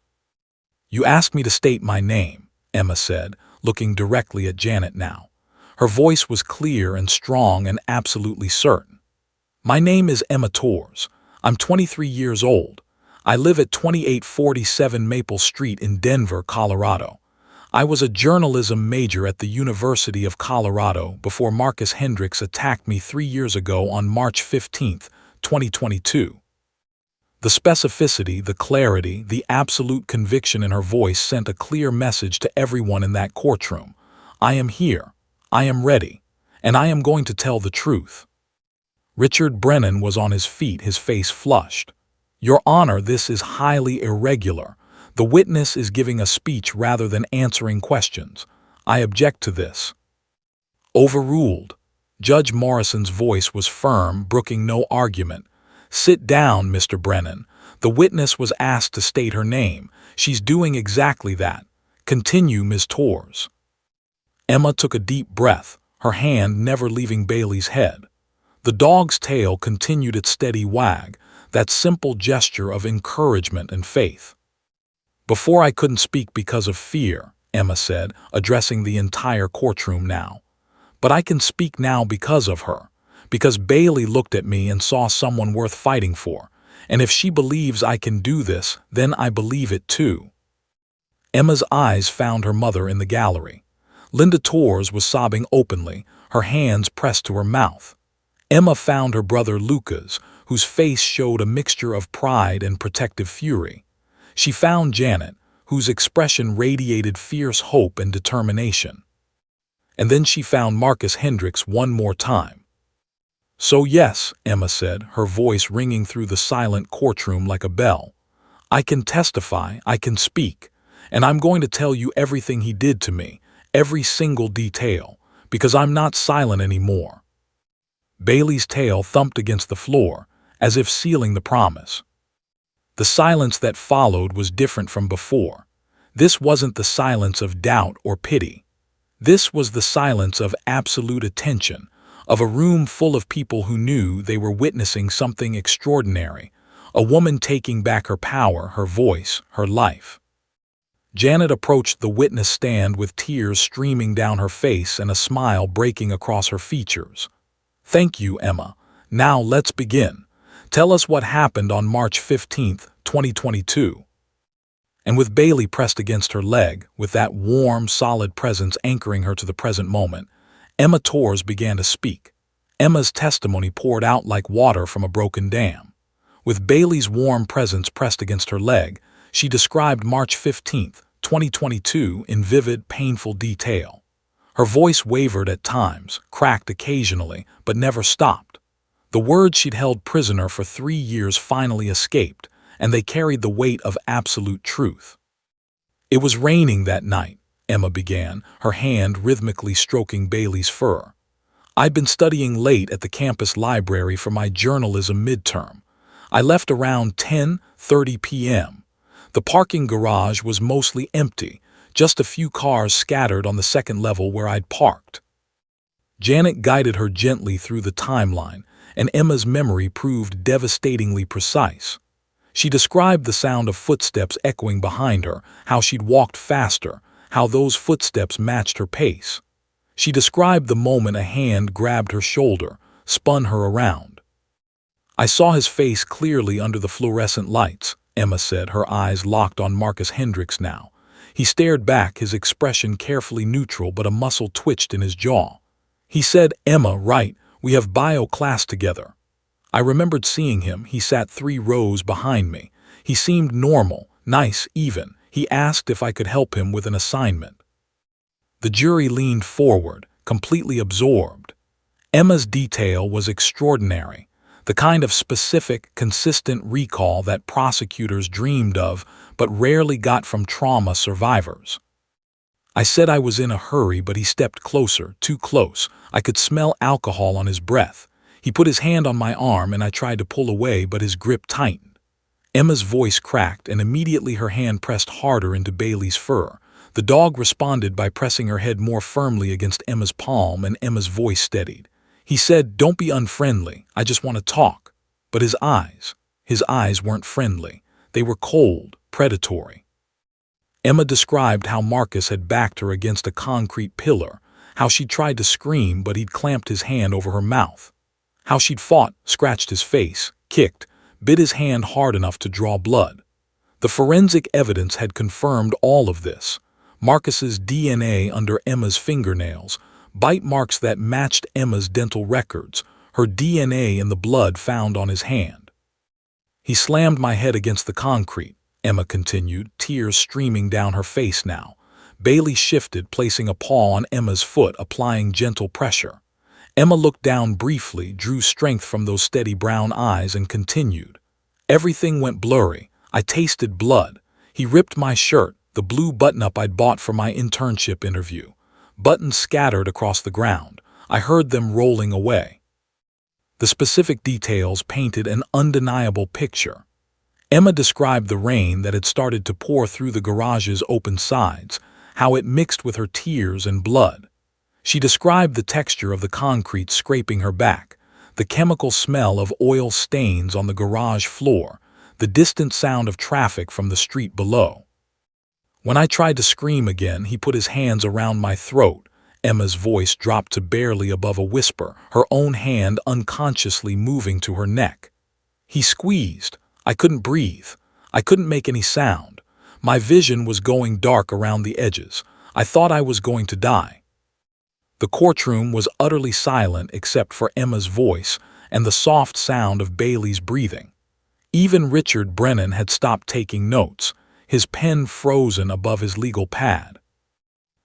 [SPEAKER 1] "You asked me to state my name," Emma said, looking directly at Janet now. Her voice was clear and strong and absolutely certain. "My name is Emma Torres. I'm 23 years old. I live at 2847 Maple Street in Denver, Colorado. I was a journalism major at the University of Colorado before Marcus Hendricks attacked me 3 years ago on March 15, 2022. The specificity, the clarity, the absolute conviction in her voice sent a clear message to everyone in that courtroom. I am here. I am ready. And I am going to tell the truth. Richard Brennan was on his feet, his face flushed. "Your Honor, this is highly irregular. The witness is giving a speech rather than answering questions. I object to this." Overruled. Judge Morrison's voice was firm, brooking no argument. "Sit down, Mr. Brennan. The witness was asked to state her name. She's doing exactly that. Continue, Ms. Torres." Emma took a deep breath, her hand never leaving Bailey's head. The dog's tail continued its steady wag, that simple gesture of encouragement and faith. "Before I couldn't speak because of fear," Emma said, addressing the entire courtroom now. "But I can speak now because of her. Because Bailey looked at me and saw someone worth fighting for. And if she believes I can do this, then I believe it too." Emma's eyes found her mother in the gallery. Linda Torres was sobbing openly, her hands pressed to her mouth. Emma found her brother Lucas, whose face showed a mixture of pride and protective fury. She found Janet, whose expression radiated fierce hope and determination. And then she found Marcus Hendricks one more time. "So yes," Emma said, her voice ringing through the silent courtroom like a bell. "I can testify, I can speak, and I'm going to tell you everything he did to me, every single detail, because I'm not silent anymore." Bailey's tail thumped against the floor, as if sealing the promise. The silence that followed was different from before. This wasn't the silence of doubt or pity. This was the silence of absolute attention, of a room full of people who knew they were witnessing something extraordinary, a woman taking back her power, her voice, her life. Janet approached the witness stand with tears streaming down her face and a smile breaking across her features. "Thank you, Emma. Now let's begin. Tell us what happened on March 15, 2022. And with Bailey pressed against her leg, with that warm, solid presence anchoring her to the present moment, Emma Torres began to speak. Emma's testimony poured out like water from a broken dam. With Bailey's warm presence pressed against her leg, she described March 15, 2022 in vivid, painful detail. Her voice wavered at times, cracked occasionally, but never stopped. The words she'd held prisoner for 3 years finally escaped, and they carried the weight of absolute truth. "It was raining that night," Emma began, her hand rhythmically stroking Bailey's fur. "I'd been studying late at the campus library for my journalism midterm. I left around 10:30 p.m. The parking garage was mostly empty, just a few cars scattered on the second level where I'd parked." Janet guided her gently through the timeline, and Emma's memory proved devastatingly precise. She described the sound of footsteps echoing behind her, how she'd walked faster, how those footsteps matched her pace. She described the moment a hand grabbed her shoulder, spun her around. "I saw his face clearly under the fluorescent lights," Emma said, her eyes locked on Marcus Hendricks now. He stared back, his expression carefully neutral, but a muscle twitched in his jaw. He said, "Emma, right, we have bio class together." I remembered seeing him. He sat 3 rows behind me. He seemed normal, nice, even. He asked if I could help him with an assignment. The jury leaned forward, completely absorbed. Emma's detail was extraordinary, the kind of specific, consistent recall that prosecutors dreamed of but rarely got from trauma survivors. I said I was in a hurry, but he stepped closer, too close. I could smell alcohol on his breath. He put his hand on my arm and I tried to pull away, but his grip tightened. Emma's voice cracked and immediately her hand pressed harder into Bailey's fur. The dog responded by pressing her head more firmly against Emma's palm, and Emma's voice steadied. He said, "Don't be unfriendly, I just want to talk." But his eyes weren't friendly. They were cold, predatory. Emma described how Marcus had backed her against a concrete pillar, how she'd tried to scream but he'd clamped his hand over her mouth, how she'd fought, scratched his face, kicked, bit his hand hard enough to draw blood. The forensic evidence had confirmed all of this. Marcus's DNA under Emma's fingernails, bite marks that matched Emma's dental records, her DNA in the blood found on his hand. He slammed my head against the concrete, Emma continued, tears streaming down her face now. Bailey shifted, placing a paw on Emma's foot, applying gentle pressure. Emma looked down briefly, drew strength from those steady brown eyes, and continued. Everything went blurry. I tasted blood. He ripped my shirt, the blue button-up I'd bought for my internship interview. Buttons scattered across the ground. I heard them rolling away. The specific details painted an undeniable picture. Emma described the rain that had started to pour through the garage's open sides, how it mixed with her tears and blood. She described the texture of the concrete scraping her back, the chemical smell of oil stains on the garage floor, the distant sound of traffic from the street below. When I tried to scream again, he put his hands around my throat. Emma's voice dropped to barely above a whisper, her own hand unconsciously moving to her neck. He squeezed. I couldn't breathe. I couldn't make any sound. My vision was going dark around the edges. I thought I was going to die. The courtroom was utterly silent except for Emma's voice and the soft sound of Bailey's breathing. Even Richard Brennan had stopped taking notes, his pen frozen above his legal pad.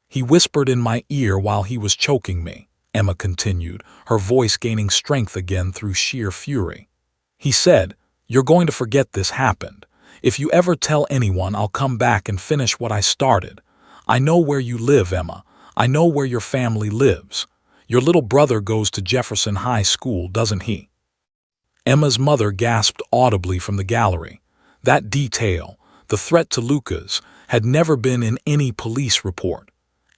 [SPEAKER 1] He whispered in my ear while he was choking me, Emma continued, her voice gaining strength again through sheer fury. He said, "You're going to forget this happened. If you ever tell anyone, I'll come back and finish what I started. I know where you live, Emma. I know where your family lives. Your little brother goes to Jefferson High School, doesn't he?" Emma's mother gasped audibly from the gallery. That detail, the threat to Lucas, had never been in any police report.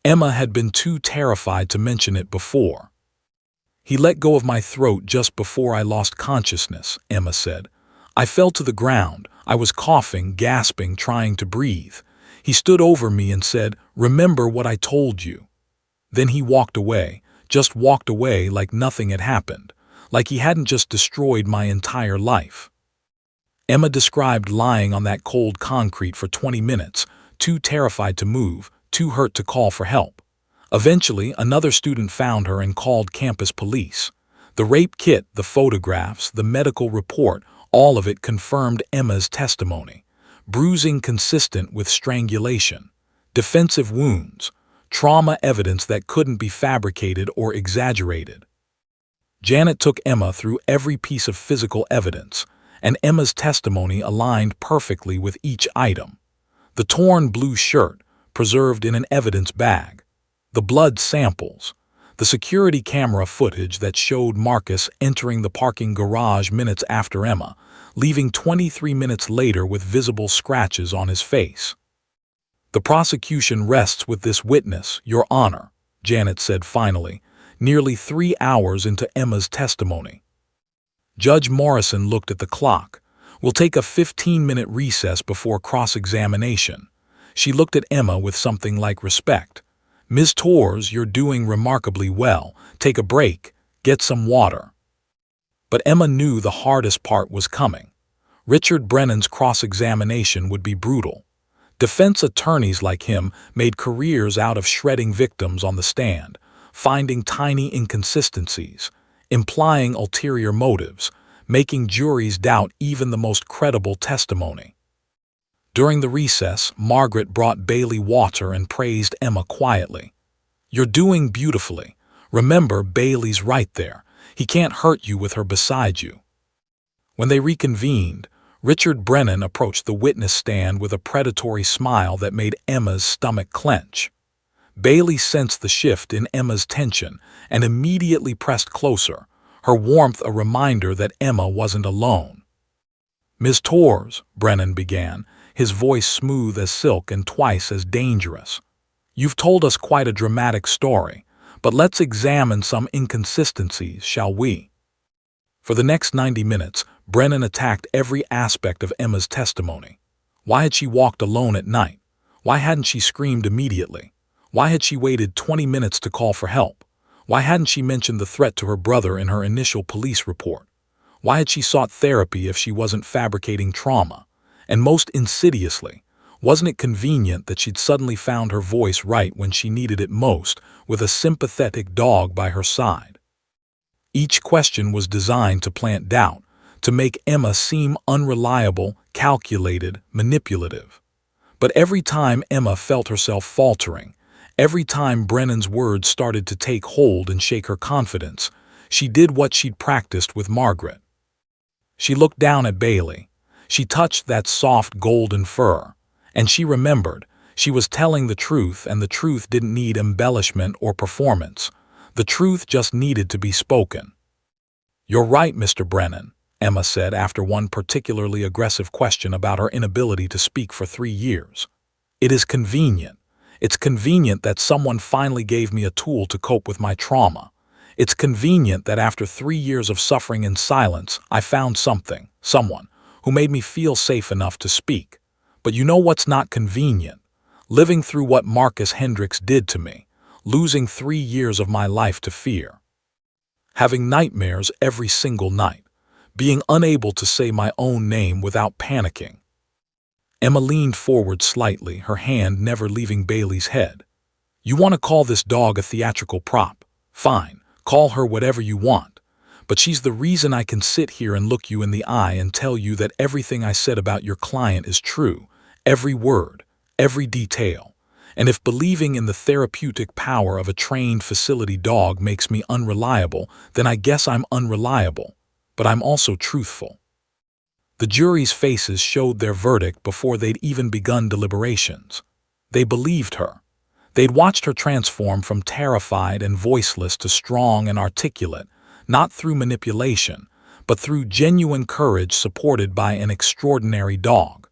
[SPEAKER 1] Emma had been too terrified to mention it before. "He let go of my throat just before I lost consciousness," Emma said. "I fell to the ground. I was coughing, gasping, trying to breathe. He stood over me and said, 'Remember what I told you.' Then he walked away, just walked away like nothing had happened, like he hadn't just destroyed my entire life." Emma described lying on that cold concrete for 20 minutes, too terrified to move, too hurt to call for help. Eventually, another student found her and called campus police. The rape kit, the photographs, the medical report, all of it confirmed Emma's testimony. Bruising consistent with strangulation, defensive wounds, trauma evidence that couldn't be fabricated or exaggerated. Janet took Emma through every piece of physical evidence, and Emma's testimony aligned perfectly with each item. The torn blue shirt, preserved in an evidence bag, the blood samples, the security camera footage that showed Marcus entering the parking garage minutes after Emma, leaving 23 minutes later with visible scratches on his face. "The prosecution rests with this witness, Your Honor," Janet said finally, nearly 3 hours into Emma's testimony. Judge Morrison looked at the clock. "We'll take a 15-minute recess before cross-examination." She looked at Emma with something like respect. "Ms. Torres, you're doing remarkably well. Take a break. Get some water." But Emma knew the hardest part was coming. Richard Brennan's cross-examination would be brutal. Defense attorneys like him made careers out of shredding victims on the stand, finding tiny inconsistencies, implying ulterior motives, making juries doubt even the most credible testimony. During the recess, Margaret brought Bailey water and praised Emma quietly. "You're doing beautifully. Remember, Bailey's right there. He can't hurt you with her beside you." When they reconvened, Richard Brennan approached the witness stand with a predatory smile that made Emma's stomach clench. Bailey sensed the shift in Emma's tension and immediately pressed closer, her warmth a reminder that Emma wasn't alone. "Ms. Torres," Brennan began, his voice smooth as silk and twice as dangerous. "You've told us quite a dramatic story, but let's examine some inconsistencies, shall we?" For the next 90 minutes, Brennan attacked every aspect of Emma's testimony. Why had she walked alone at night? Why hadn't she screamed immediately? Why had she waited 20 minutes to call for help? Why hadn't she mentioned the threat to her brother in her initial police report? Why had she sought therapy if she wasn't fabricating trauma? And most insidiously, wasn't it convenient that she'd suddenly found her voice right when she needed it most, with a sympathetic dog by her side? Each question was designed to plant doubt, to make Emma seem unreliable, calculated, manipulative. But every time Emma felt herself faltering, every time Brennan's words started to take hold and shake her confidence, she did what she'd practiced with Margaret. She looked down at Bailey. She touched that soft golden fur, and she remembered she was telling the truth, and the truth didn't need embellishment or performance. The truth just needed to be spoken. "You're right, Mr. Brennan," Emma said after one particularly aggressive question about her inability to speak for 3 years. "It is convenient. It's convenient that someone finally gave me a tool to cope with my trauma. It's convenient that after 3 years of suffering in silence, I found someone, who made me feel safe enough to speak. But you know what's not convenient? Living through what Marcus Hendricks did to me, losing 3 years of my life to fear. Having nightmares every single night, being unable to say my own name without panicking." Emma leaned forward slightly, her hand never leaving Bailey's head. "You want to call this dog a theatrical prop? Fine, call her whatever you want. But she's the reason I can sit here and look you in the eye and tell you that everything I said about your client is true, every word, every detail. And if believing in the therapeutic power of a trained facility dog makes me unreliable, then I guess I'm unreliable. But I'm also truthful." The jury's faces showed their verdict before they'd even begun deliberations. They believed her. They'd watched her transform from terrified and voiceless to strong and articulate, not through manipulation, but through genuine courage supported by an extraordinary dog.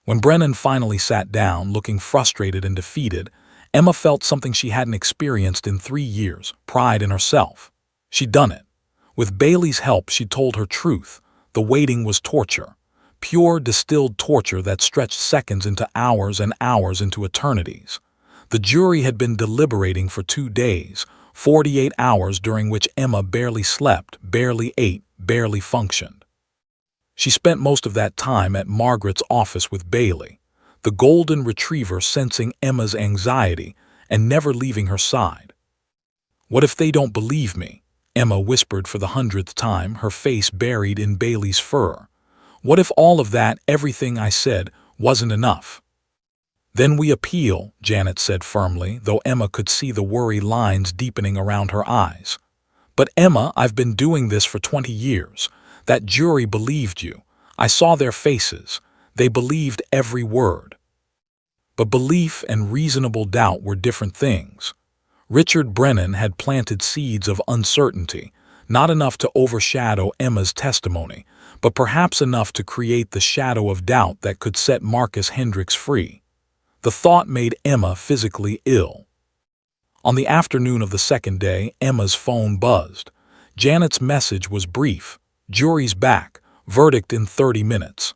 [SPEAKER 1] When Brennan finally sat down, looking frustrated and defeated, Emma felt something she hadn't experienced in 3 years, pride in herself. She'd done it. With Bailey's help, she told her truth. The waiting was torture. Pure, distilled torture that stretched seconds into hours and hours into eternities. The jury had been deliberating for 2 days, 48 hours during which Emma barely slept, barely ate, barely functioned. She spent most of that time at Margaret's office with Bailey, the golden retriever sensing Emma's anxiety and never leaving her side. "What if they don't believe me?" Emma whispered for the 100th time, her face buried in Bailey's fur. "What if all of that, everything I said, wasn't enough?" "Then we appeal," Janet said firmly, though Emma could see the worry lines deepening around her eyes. "But Emma, I've been doing this for 20 years. That jury believed you. I saw their faces. They believed every word." But belief and reasonable doubt were different things. Richard Brennan had planted seeds of uncertainty, not enough to overshadow Emma's testimony, but perhaps enough to create the shadow of doubt that could set Marcus Hendricks free. The thought made Emma physically ill. On the afternoon of the second day, Emma's phone buzzed. Janet's message was brief. "Jury's back. Verdict in 30 minutes."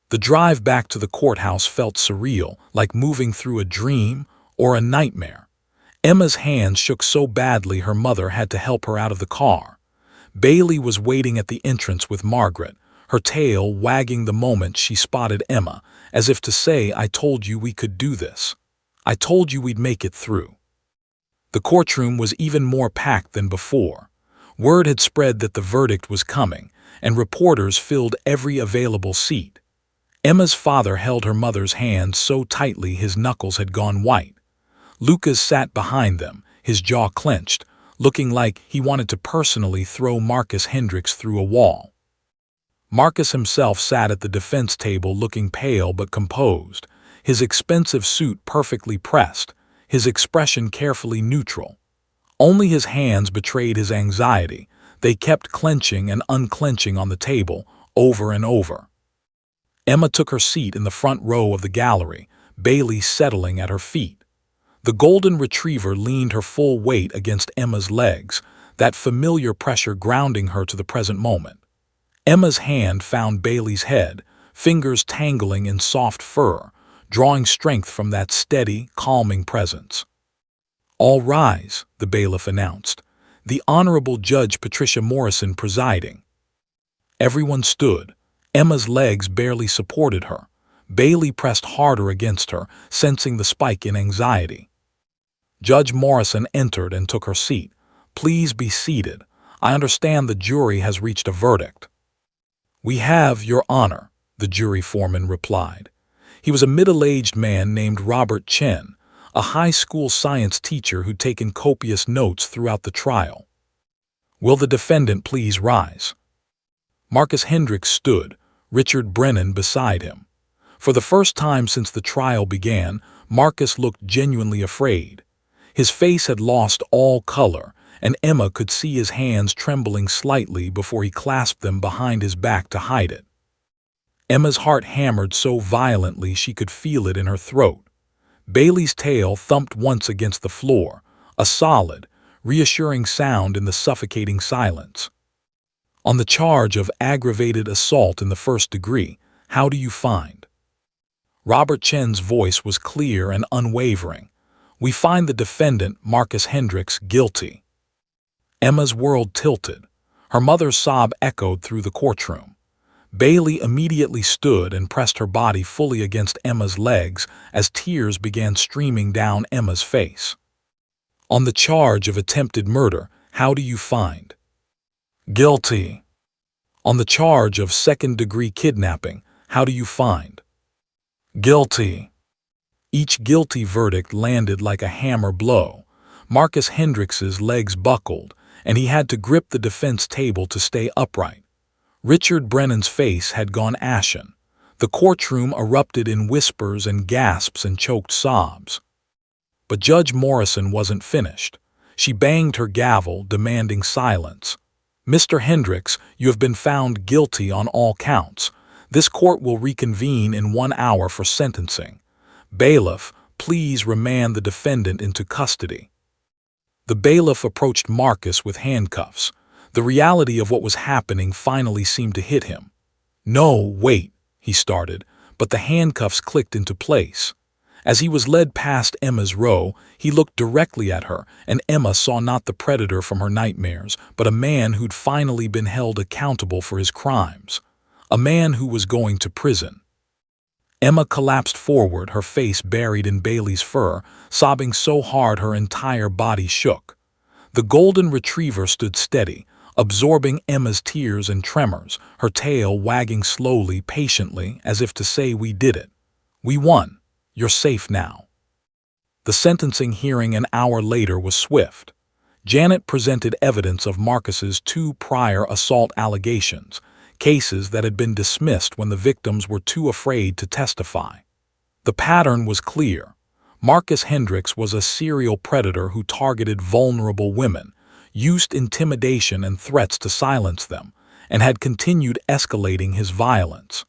[SPEAKER 1] The drive back to the courthouse felt surreal, like moving through a dream or a nightmare. Emma's hands shook so badly her mother had to help her out of the car. Bailey was waiting at the entrance with Margaret, her tail wagging the moment she spotted Emma, as if to say, "I told you we could do this. I told you we'd make it through." The courtroom was even more packed than before. Word had spread that the verdict was coming, and reporters filled every available seat. Emma's father held her mother's hand so tightly his knuckles had gone white. Lucas sat behind them, his jaw clenched, looking like he wanted to personally throw Marcus Hendricks through a wall. Marcus himself sat at the defense table looking pale but composed, his expensive suit perfectly pressed, his expression carefully neutral. Only his hands betrayed his anxiety. They kept clenching and unclenching on the table, over and over. Emma took her seat in the front row of the gallery, Bailey settling at her feet. The golden retriever leaned her full weight against Emma's legs, that familiar pressure grounding her to the present moment. Emma's hand found Bailey's head, fingers tangling in soft fur, drawing strength from that steady, calming presence. "All rise," the bailiff announced, the Honorable Judge Patricia Morrison presiding. Everyone stood. Emma's legs barely supported her. Bailey pressed harder against her, sensing the spike in anxiety. Judge Morrison entered and took her seat. "Please be seated. I understand the jury has reached a verdict." "We have, Your Honor," the jury foreman replied. He was a middle-aged man named Robert Chen, a high school science teacher who'd taken copious notes throughout the trial. "Will the defendant please rise?" Marcus Hendricks stood, Richard Brennan beside him. For the first time since the trial began, Marcus looked genuinely afraid. His face had lost all color, and Emma could see his hands trembling slightly before he clasped them behind his back to hide it. Emma's heart hammered so violently she could feel it in her throat. Bailey's tail thumped once against the floor, a solid, reassuring sound in the suffocating silence. "On the charge of aggravated assault in the first degree, how do you find?" Robert Chen's voice was clear and unwavering. "We find the defendant, Marcus Hendricks, guilty." Emma's world tilted. Her mother's sob echoed through the courtroom. Bailey immediately stood and pressed her body fully against Emma's legs as tears began streaming down Emma's face. "On the charge of attempted murder, how do you find?" "Guilty." "On the charge of second-degree kidnapping, how do you find?" "Guilty." Each guilty verdict landed like a hammer blow. Marcus Hendricks's legs buckled, and he had to grip the defense table to stay upright. Richard Brennan's face had gone ashen. The courtroom erupted in whispers and gasps and choked sobs. But Judge Morrison wasn't finished. She banged her gavel, demanding silence. "Mr. Hendricks, you have been found guilty on all counts. This court will reconvene in 1 hour for sentencing. Bailiff, please remand the defendant into custody." The bailiff approached Marcus with handcuffs. The reality of what was happening finally seemed to hit him. "No, wait," he started, but the handcuffs clicked into place. As he was led past Emma's row, he looked directly at her, and Emma saw not the predator from her nightmares, but a man who'd finally been held accountable for his crimes. A man who was going to prison. Emma collapsed forward, her face buried in Bailey's fur, sobbing so hard her entire body shook. The golden retriever stood steady, absorbing Emma's tears and tremors, her tail wagging slowly, patiently, as if to say, "We did it. We won. You're safe now." The sentencing hearing an hour later was swift. Janet presented evidence of Marcus's 2 prior assault allegations, cases that had been dismissed when the victims were too afraid to testify. The pattern was clear. Marcus Hendricks was a serial predator who targeted vulnerable women, used intimidation and threats to silence them, and had continued escalating his violence.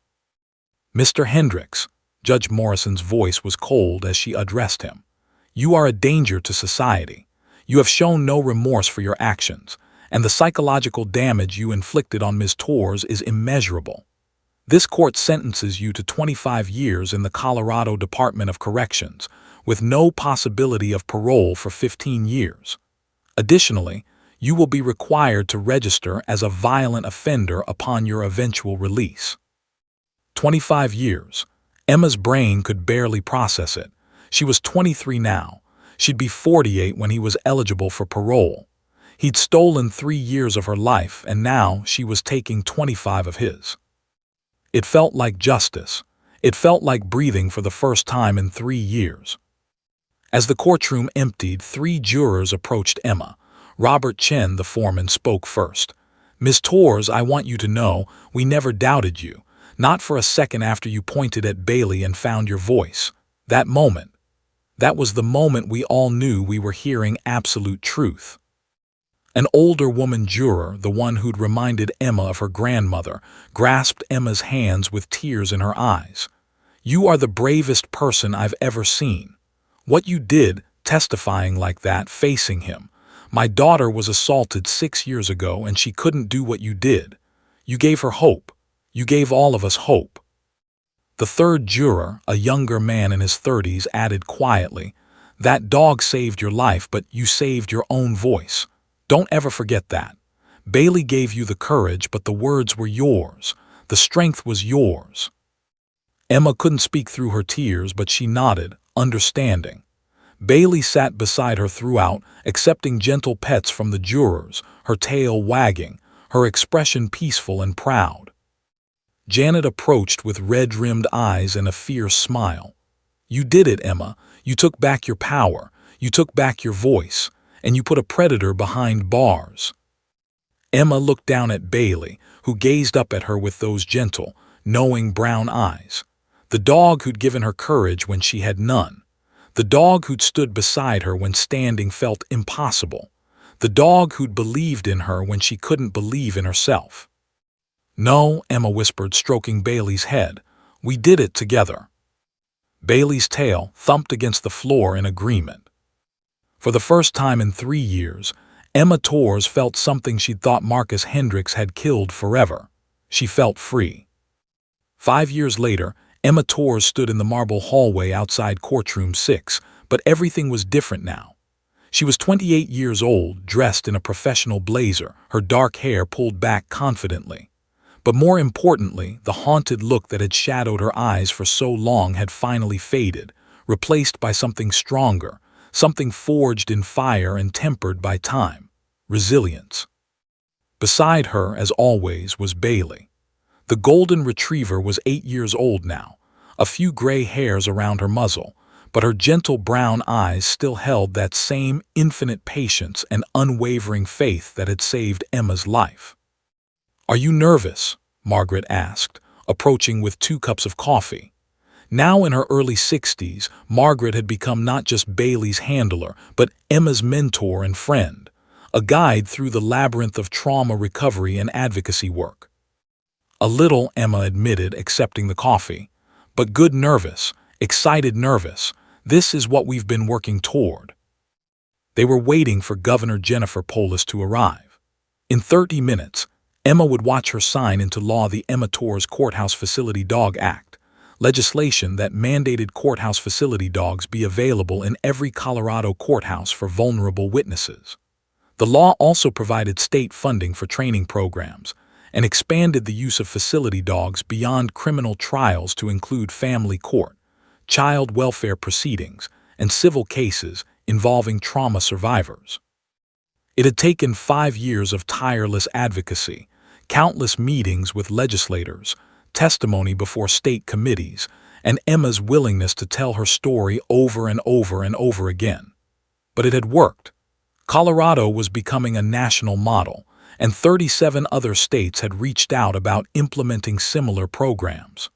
[SPEAKER 1] "Mr. Hendricks," Judge Morrison's voice was cold as she addressed him, "you are a danger to society. You have shown no remorse for your actions, and the psychological damage you inflicted on Ms. Torres is immeasurable. This court sentences you to 25 years in the Colorado Department of Corrections, with no possibility of parole for 15 years. Additionally, You will be required to register as a violent offender upon your eventual release. 25 years. Emma's brain could barely process it. She was 23 now. She'd be 48 when he was eligible for parole. He'd stolen 3 years of her life, and now she was taking 25 of his. It felt like justice. It felt like breathing for the first time in 3 years. As the courtroom emptied, 3 jurors approached Emma. Robert Chen, the foreman, spoke first. "Ms. Torres, I want you to know, we never doubted you. Not for a second after you pointed at Bailey and found your voice. That moment. That was the moment we all knew we were hearing absolute truth." An older woman juror, the one who'd reminded Emma of her grandmother, grasped Emma's hands with tears in her eyes. "You are the bravest person I've ever seen. What you did, testifying like that, facing him. My daughter was assaulted 6 years ago and she couldn't do what you did. You gave her hope. You gave all of us hope." The third juror, a younger man in his 30s, added quietly, "That dog saved your life, but you saved your own voice. Don't ever forget that. Bailey gave you the courage, but the words were yours. The strength was yours." Emma couldn't speak through her tears, but she nodded, understanding. Bailey sat beside her throughout, accepting gentle pets from the jurors, her tail wagging, her expression peaceful and proud. Janet approached with red-rimmed eyes and a fierce smile. "You did it, Emma. You took back your power. You took back your voice. And you put a predator behind bars." Emma looked down at Bailey, who gazed up at her with those gentle, knowing brown eyes. The dog who'd given her courage when she had none. The dog who'd stood beside her when standing felt impossible. The dog who'd believed in her when she couldn't believe in herself. "No," Emma whispered, stroking Bailey's head. "We did it together." Bailey's tail thumped against the floor in agreement. For the first time in 3 years, Emma Torres felt something she'd thought Marcus Hendricks had killed forever. She felt free. 5 years later, Emma Torres stood in the marble hallway outside Courtroom 6, but everything was different now. She was 28 years old, dressed in a professional blazer, her dark hair pulled back confidently. But more importantly, the haunted look that had shadowed her eyes for so long had finally faded, replaced by something stronger, something forged in fire and tempered by time: resilience. Beside her, as always, was Bailey. The golden retriever was 8 years old now, a few gray hairs around her muzzle, but her gentle brown eyes still held that same infinite patience and unwavering faith that had saved Emma's life. "Are you nervous?" Margaret asked, approaching with 2 cups of coffee. Now in her early 60s, Margaret had become not just Bailey's handler, but Emma's mentor and friend, a guide through the labyrinth of trauma recovery and advocacy work. "A little," Emma admitted, accepting the coffee. "But good nervous, excited nervous. This is what we've been working toward." They were waiting for Governor Jennifer Polis to arrive. In 30 minutes, Emma would watch her sign into law the Emma Torres Courthouse Facility Dog Act, legislation that mandated courthouse facility dogs be available in every Colorado courthouse for vulnerable witnesses. The law also provided state funding for training programs and expanded the use of facility dogs beyond criminal trials to include family court, child welfare proceedings, and civil cases involving trauma survivors. It had taken 5 years of tireless advocacy, countless meetings with legislators, testimony before state committees, and Emma's willingness to tell her story over and over and over again. But it had worked. Colorado was becoming a national model, and 37 other states had reached out about implementing similar programs.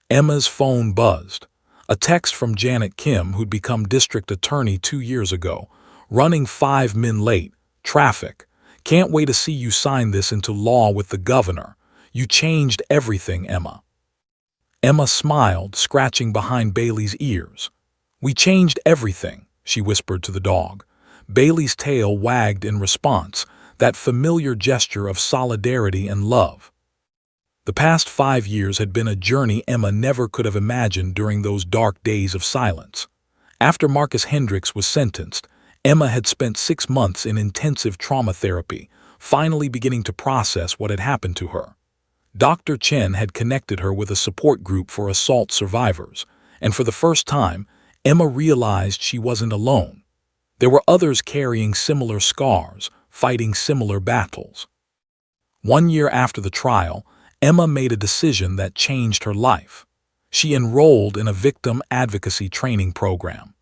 [SPEAKER 1] Emma's phone buzzed. A text from Janet Kim, who'd become district attorney 2 years ago. "Running 5 min late. Traffic. Can't wait to see you sign this into law with the governor. You changed everything, Emma." Emma smiled, scratching behind Bailey's ears. "We changed everything," she whispered to the dog. Bailey's tail wagged in response, that familiar gesture of solidarity and love. The past 5 years had been a journey Emma never could have imagined during those dark days of silence. After Marcus Hendricks was sentenced, Emma had spent 6 months in intensive trauma therapy, finally beginning to process what had happened to her. Dr. Chen had connected her with a support group for assault survivors, and for the first time, Emma realized she wasn't alone. There were others carrying similar scars, fighting similar battles. 1 year after the trial, Emma made a decision that changed her life. She enrolled in a victim advocacy training program.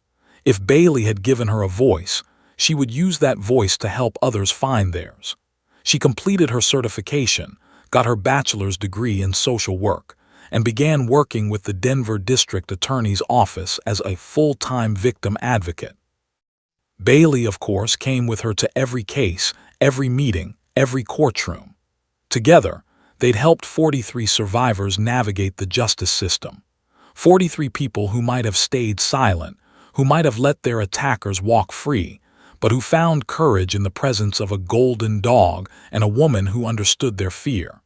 [SPEAKER 1] If Bailey had given her a voice, she would use that voice to help others find theirs. She completed her certification, got her bachelor's degree in social work, and began working with the Denver District Attorney's Office as a full-time victim advocate. Bailey, of course, came with her to every case, every meeting, every courtroom. Together, they'd helped 43 survivors navigate the justice system. 43 people who might have stayed silent, who might have let their attackers walk free, but who found courage in the presence of a golden dog and a woman who understood their fear.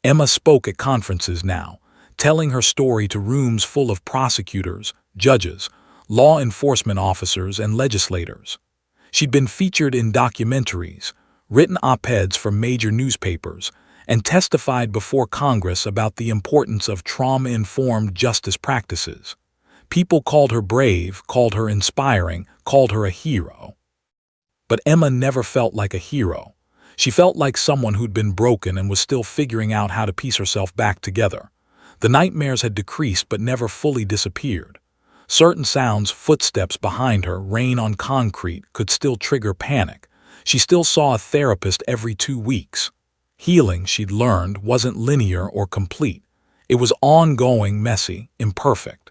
[SPEAKER 1] Emma spoke at conferences now, telling her story to rooms full of prosecutors, judges, law enforcement officers, and legislators. She'd been featured in documentaries, written op-eds for major newspapers, and testified before Congress about the importance of trauma-informed justice practices. People called her brave, called her inspiring, called her a hero. But Emma never felt like a hero. She felt like someone who'd been broken and was still figuring out how to piece herself back together. The nightmares had decreased but never fully disappeared. Certain sounds, footsteps behind her, rain on concrete, could still trigger panic. She still saw a therapist every 2 weeks. Healing, she'd learned, wasn't linear or complete. It was ongoing, messy, imperfect.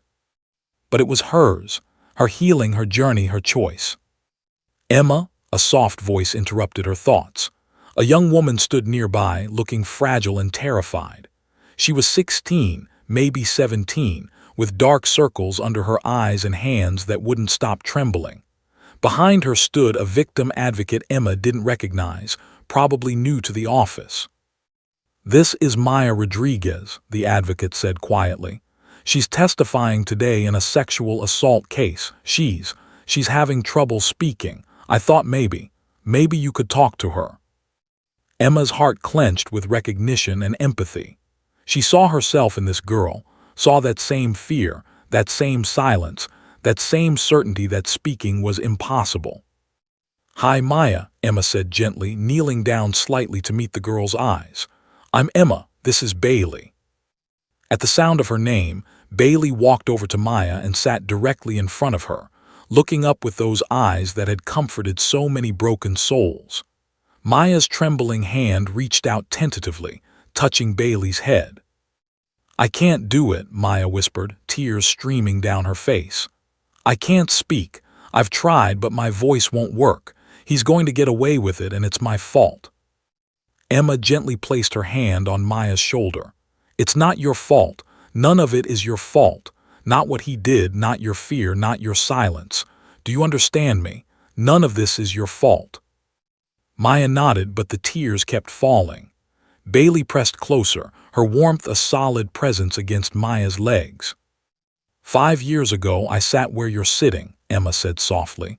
[SPEAKER 1] But it was hers, her healing, her journey, her choice. Emma, a soft voice interrupted her thoughts. A young woman stood nearby, looking fragile and terrified. She was 16, maybe 17, with dark circles under her eyes and hands that wouldn't stop trembling. Behind her stood a victim advocate Emma didn't recognize, probably new to the office. "This is Maya Rodriguez," the advocate said quietly. "She's testifying today in a sexual assault case. She's having trouble speaking. I thought maybe you could talk to her." Emma's heart clenched with recognition and empathy. She saw herself in this girl, saw that same fear, that same silence, that same certainty that speaking was impossible. "Hi, Maya," Emma said gently, kneeling down slightly to meet the girl's eyes. "I'm Emma. This is Bailey." At the sound of her name, Bailey walked over to Maya and sat directly in front of her, looking up with those eyes that had comforted so many broken souls. Maya's trembling hand reached out tentatively, touching Bailey's head. "I can't do it," Maya whispered, tears streaming down her face. "I can't speak. I've tried, but my voice won't work. He's going to get away with it, and it's my fault." Emma gently placed her hand on Maya's shoulder. "It's not your fault. None of it is your fault. Not what he did, not your fear, not your silence. Do you understand me? None of this is your fault." Maya nodded, but the tears kept falling. Bailey pressed closer, her warmth a solid presence against Maya's legs. "5 years ago, I sat where you're sitting," Emma said softly.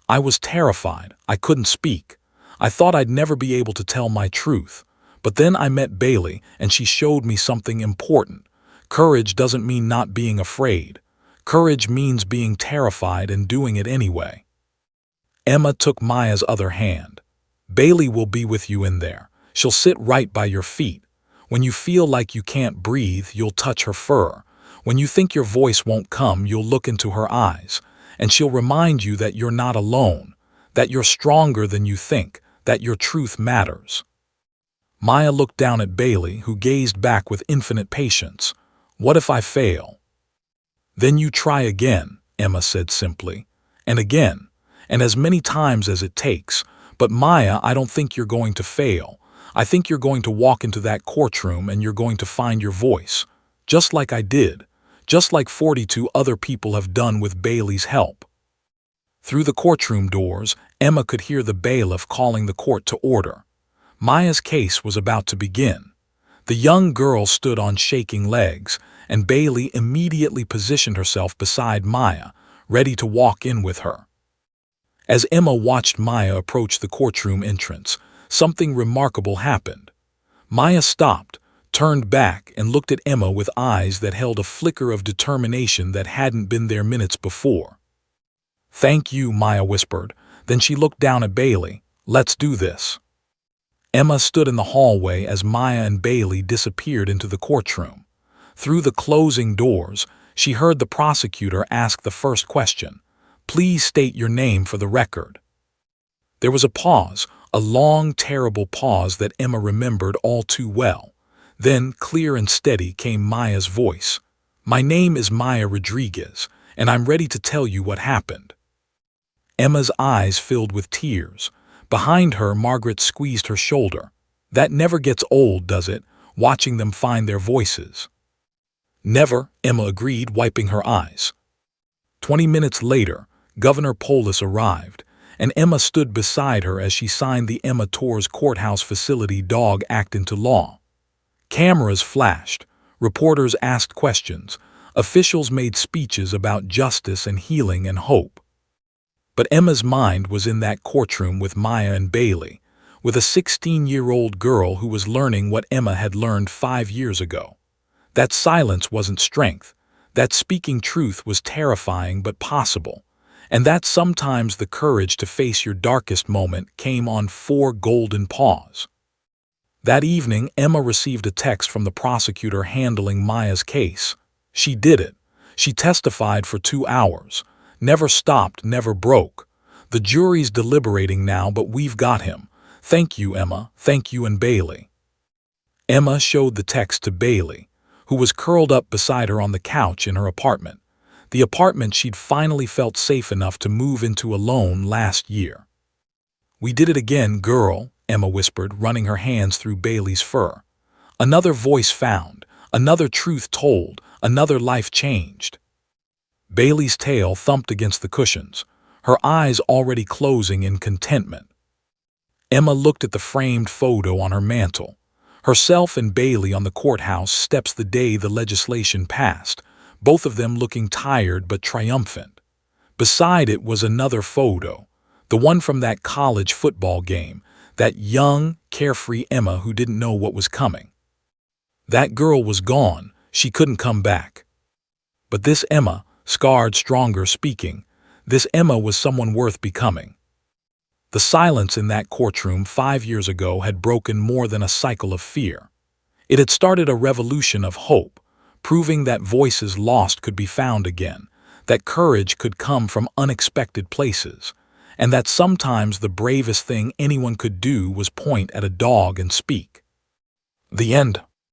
[SPEAKER 1] "I was terrified. I couldn't speak. I thought I'd never be able to tell my truth. But then I met Bailey, and she showed me something important. Courage doesn't mean not being afraid. Courage means being terrified and doing it anyway." Emma took Maya's other hand. "Bailey will be with you in there. She'll sit right by your feet. When you feel like you can't breathe, you'll touch her fur. When you think your voice won't come, you'll look into her eyes, and she'll remind you that you're not alone, that you're stronger than you think, that your truth matters." Maya looked down at Bailey, who gazed back with infinite patience. "What if I fail?" "Then you try again," Emma said simply. "And again, and as many times as it takes. But Maya, I don't think you're going to fail. I think you're going to walk into that courtroom and you're going to find your voice. Just like I did. Just like 42 other people have done with Bailey's help." Through the courtroom doors, Emma could hear the bailiff calling the court to order. Maya's case was about to begin. The young girl stood on shaking legs, and Bailey immediately positioned herself beside Maya, ready to walk in with her. As Emma watched Maya approach the courtroom entrance, something remarkable happened. Maya stopped, turned back, and looked at Emma with eyes that held a flicker of determination that hadn't been there minutes before. "Thank you," Maya whispered. Then she looked down at Bailey. "Let's do this." Emma stood in the hallway as Maya and Bailey disappeared into the courtroom. Through the closing doors, she heard the prosecutor ask the first question. "Please state your name for the record." There was a pause, a long, terrible pause that Emma remembered all too well. Then, clear and steady, came Maya's voice. "My name is Maya Rodriguez, and I'm ready to tell you what happened." Emma's eyes filled with tears. Behind her, Margaret squeezed her shoulder. "That never gets old, does it, watching them find their voices?" "Never," Emma agreed, wiping her eyes. 20 minutes later, Governor Polis arrived, and Emma stood beside her as she signed the Emma Torres Courthouse Facility Dog Act into law. Cameras flashed, reporters asked questions, officials made speeches about justice and healing and hope. But Emma's mind was in that courtroom with Maya and Bailey, with a 16-year-old girl who was learning what Emma had learned 5 years ago. That silence wasn't strength, that speaking truth was terrifying but possible, and that sometimes the courage to face your darkest moment came on 4 golden paws. That evening, Emma received a text from the prosecutor handling Maya's case. She did it. She testified for 2 hours. Never stopped, never broke. "The jury's deliberating now, but we've got him. Thank you, Emma. Thank you, and Bailey." Emma showed the text to Bailey, who was curled up beside her on the couch in her apartment, the apartment she'd finally felt safe enough to move into alone last year. "We did it again, girl," Emma whispered, running her hands through Bailey's fur. "Another voice found, another truth told, another life changed." Bailey's tail thumped against the cushions, her eyes already closing in contentment. Emma looked at the framed photo on her mantel, herself and Bailey on the courthouse steps the day the legislation passed, both of them looking tired but triumphant. Beside it was another photo, the one from that college football game, that young, carefree Emma who didn't know what was coming. That girl was gone, she couldn't come back. But this Emma, scarred, stronger, speaking, this Emma was someone worth becoming. The silence in that courtroom 5 years ago had broken more than a cycle of fear. It had started a revolution of hope, proving that voices lost could be found again, that courage could come from unexpected places, and that sometimes the bravest thing anyone could do was point at a dog and speak. The end.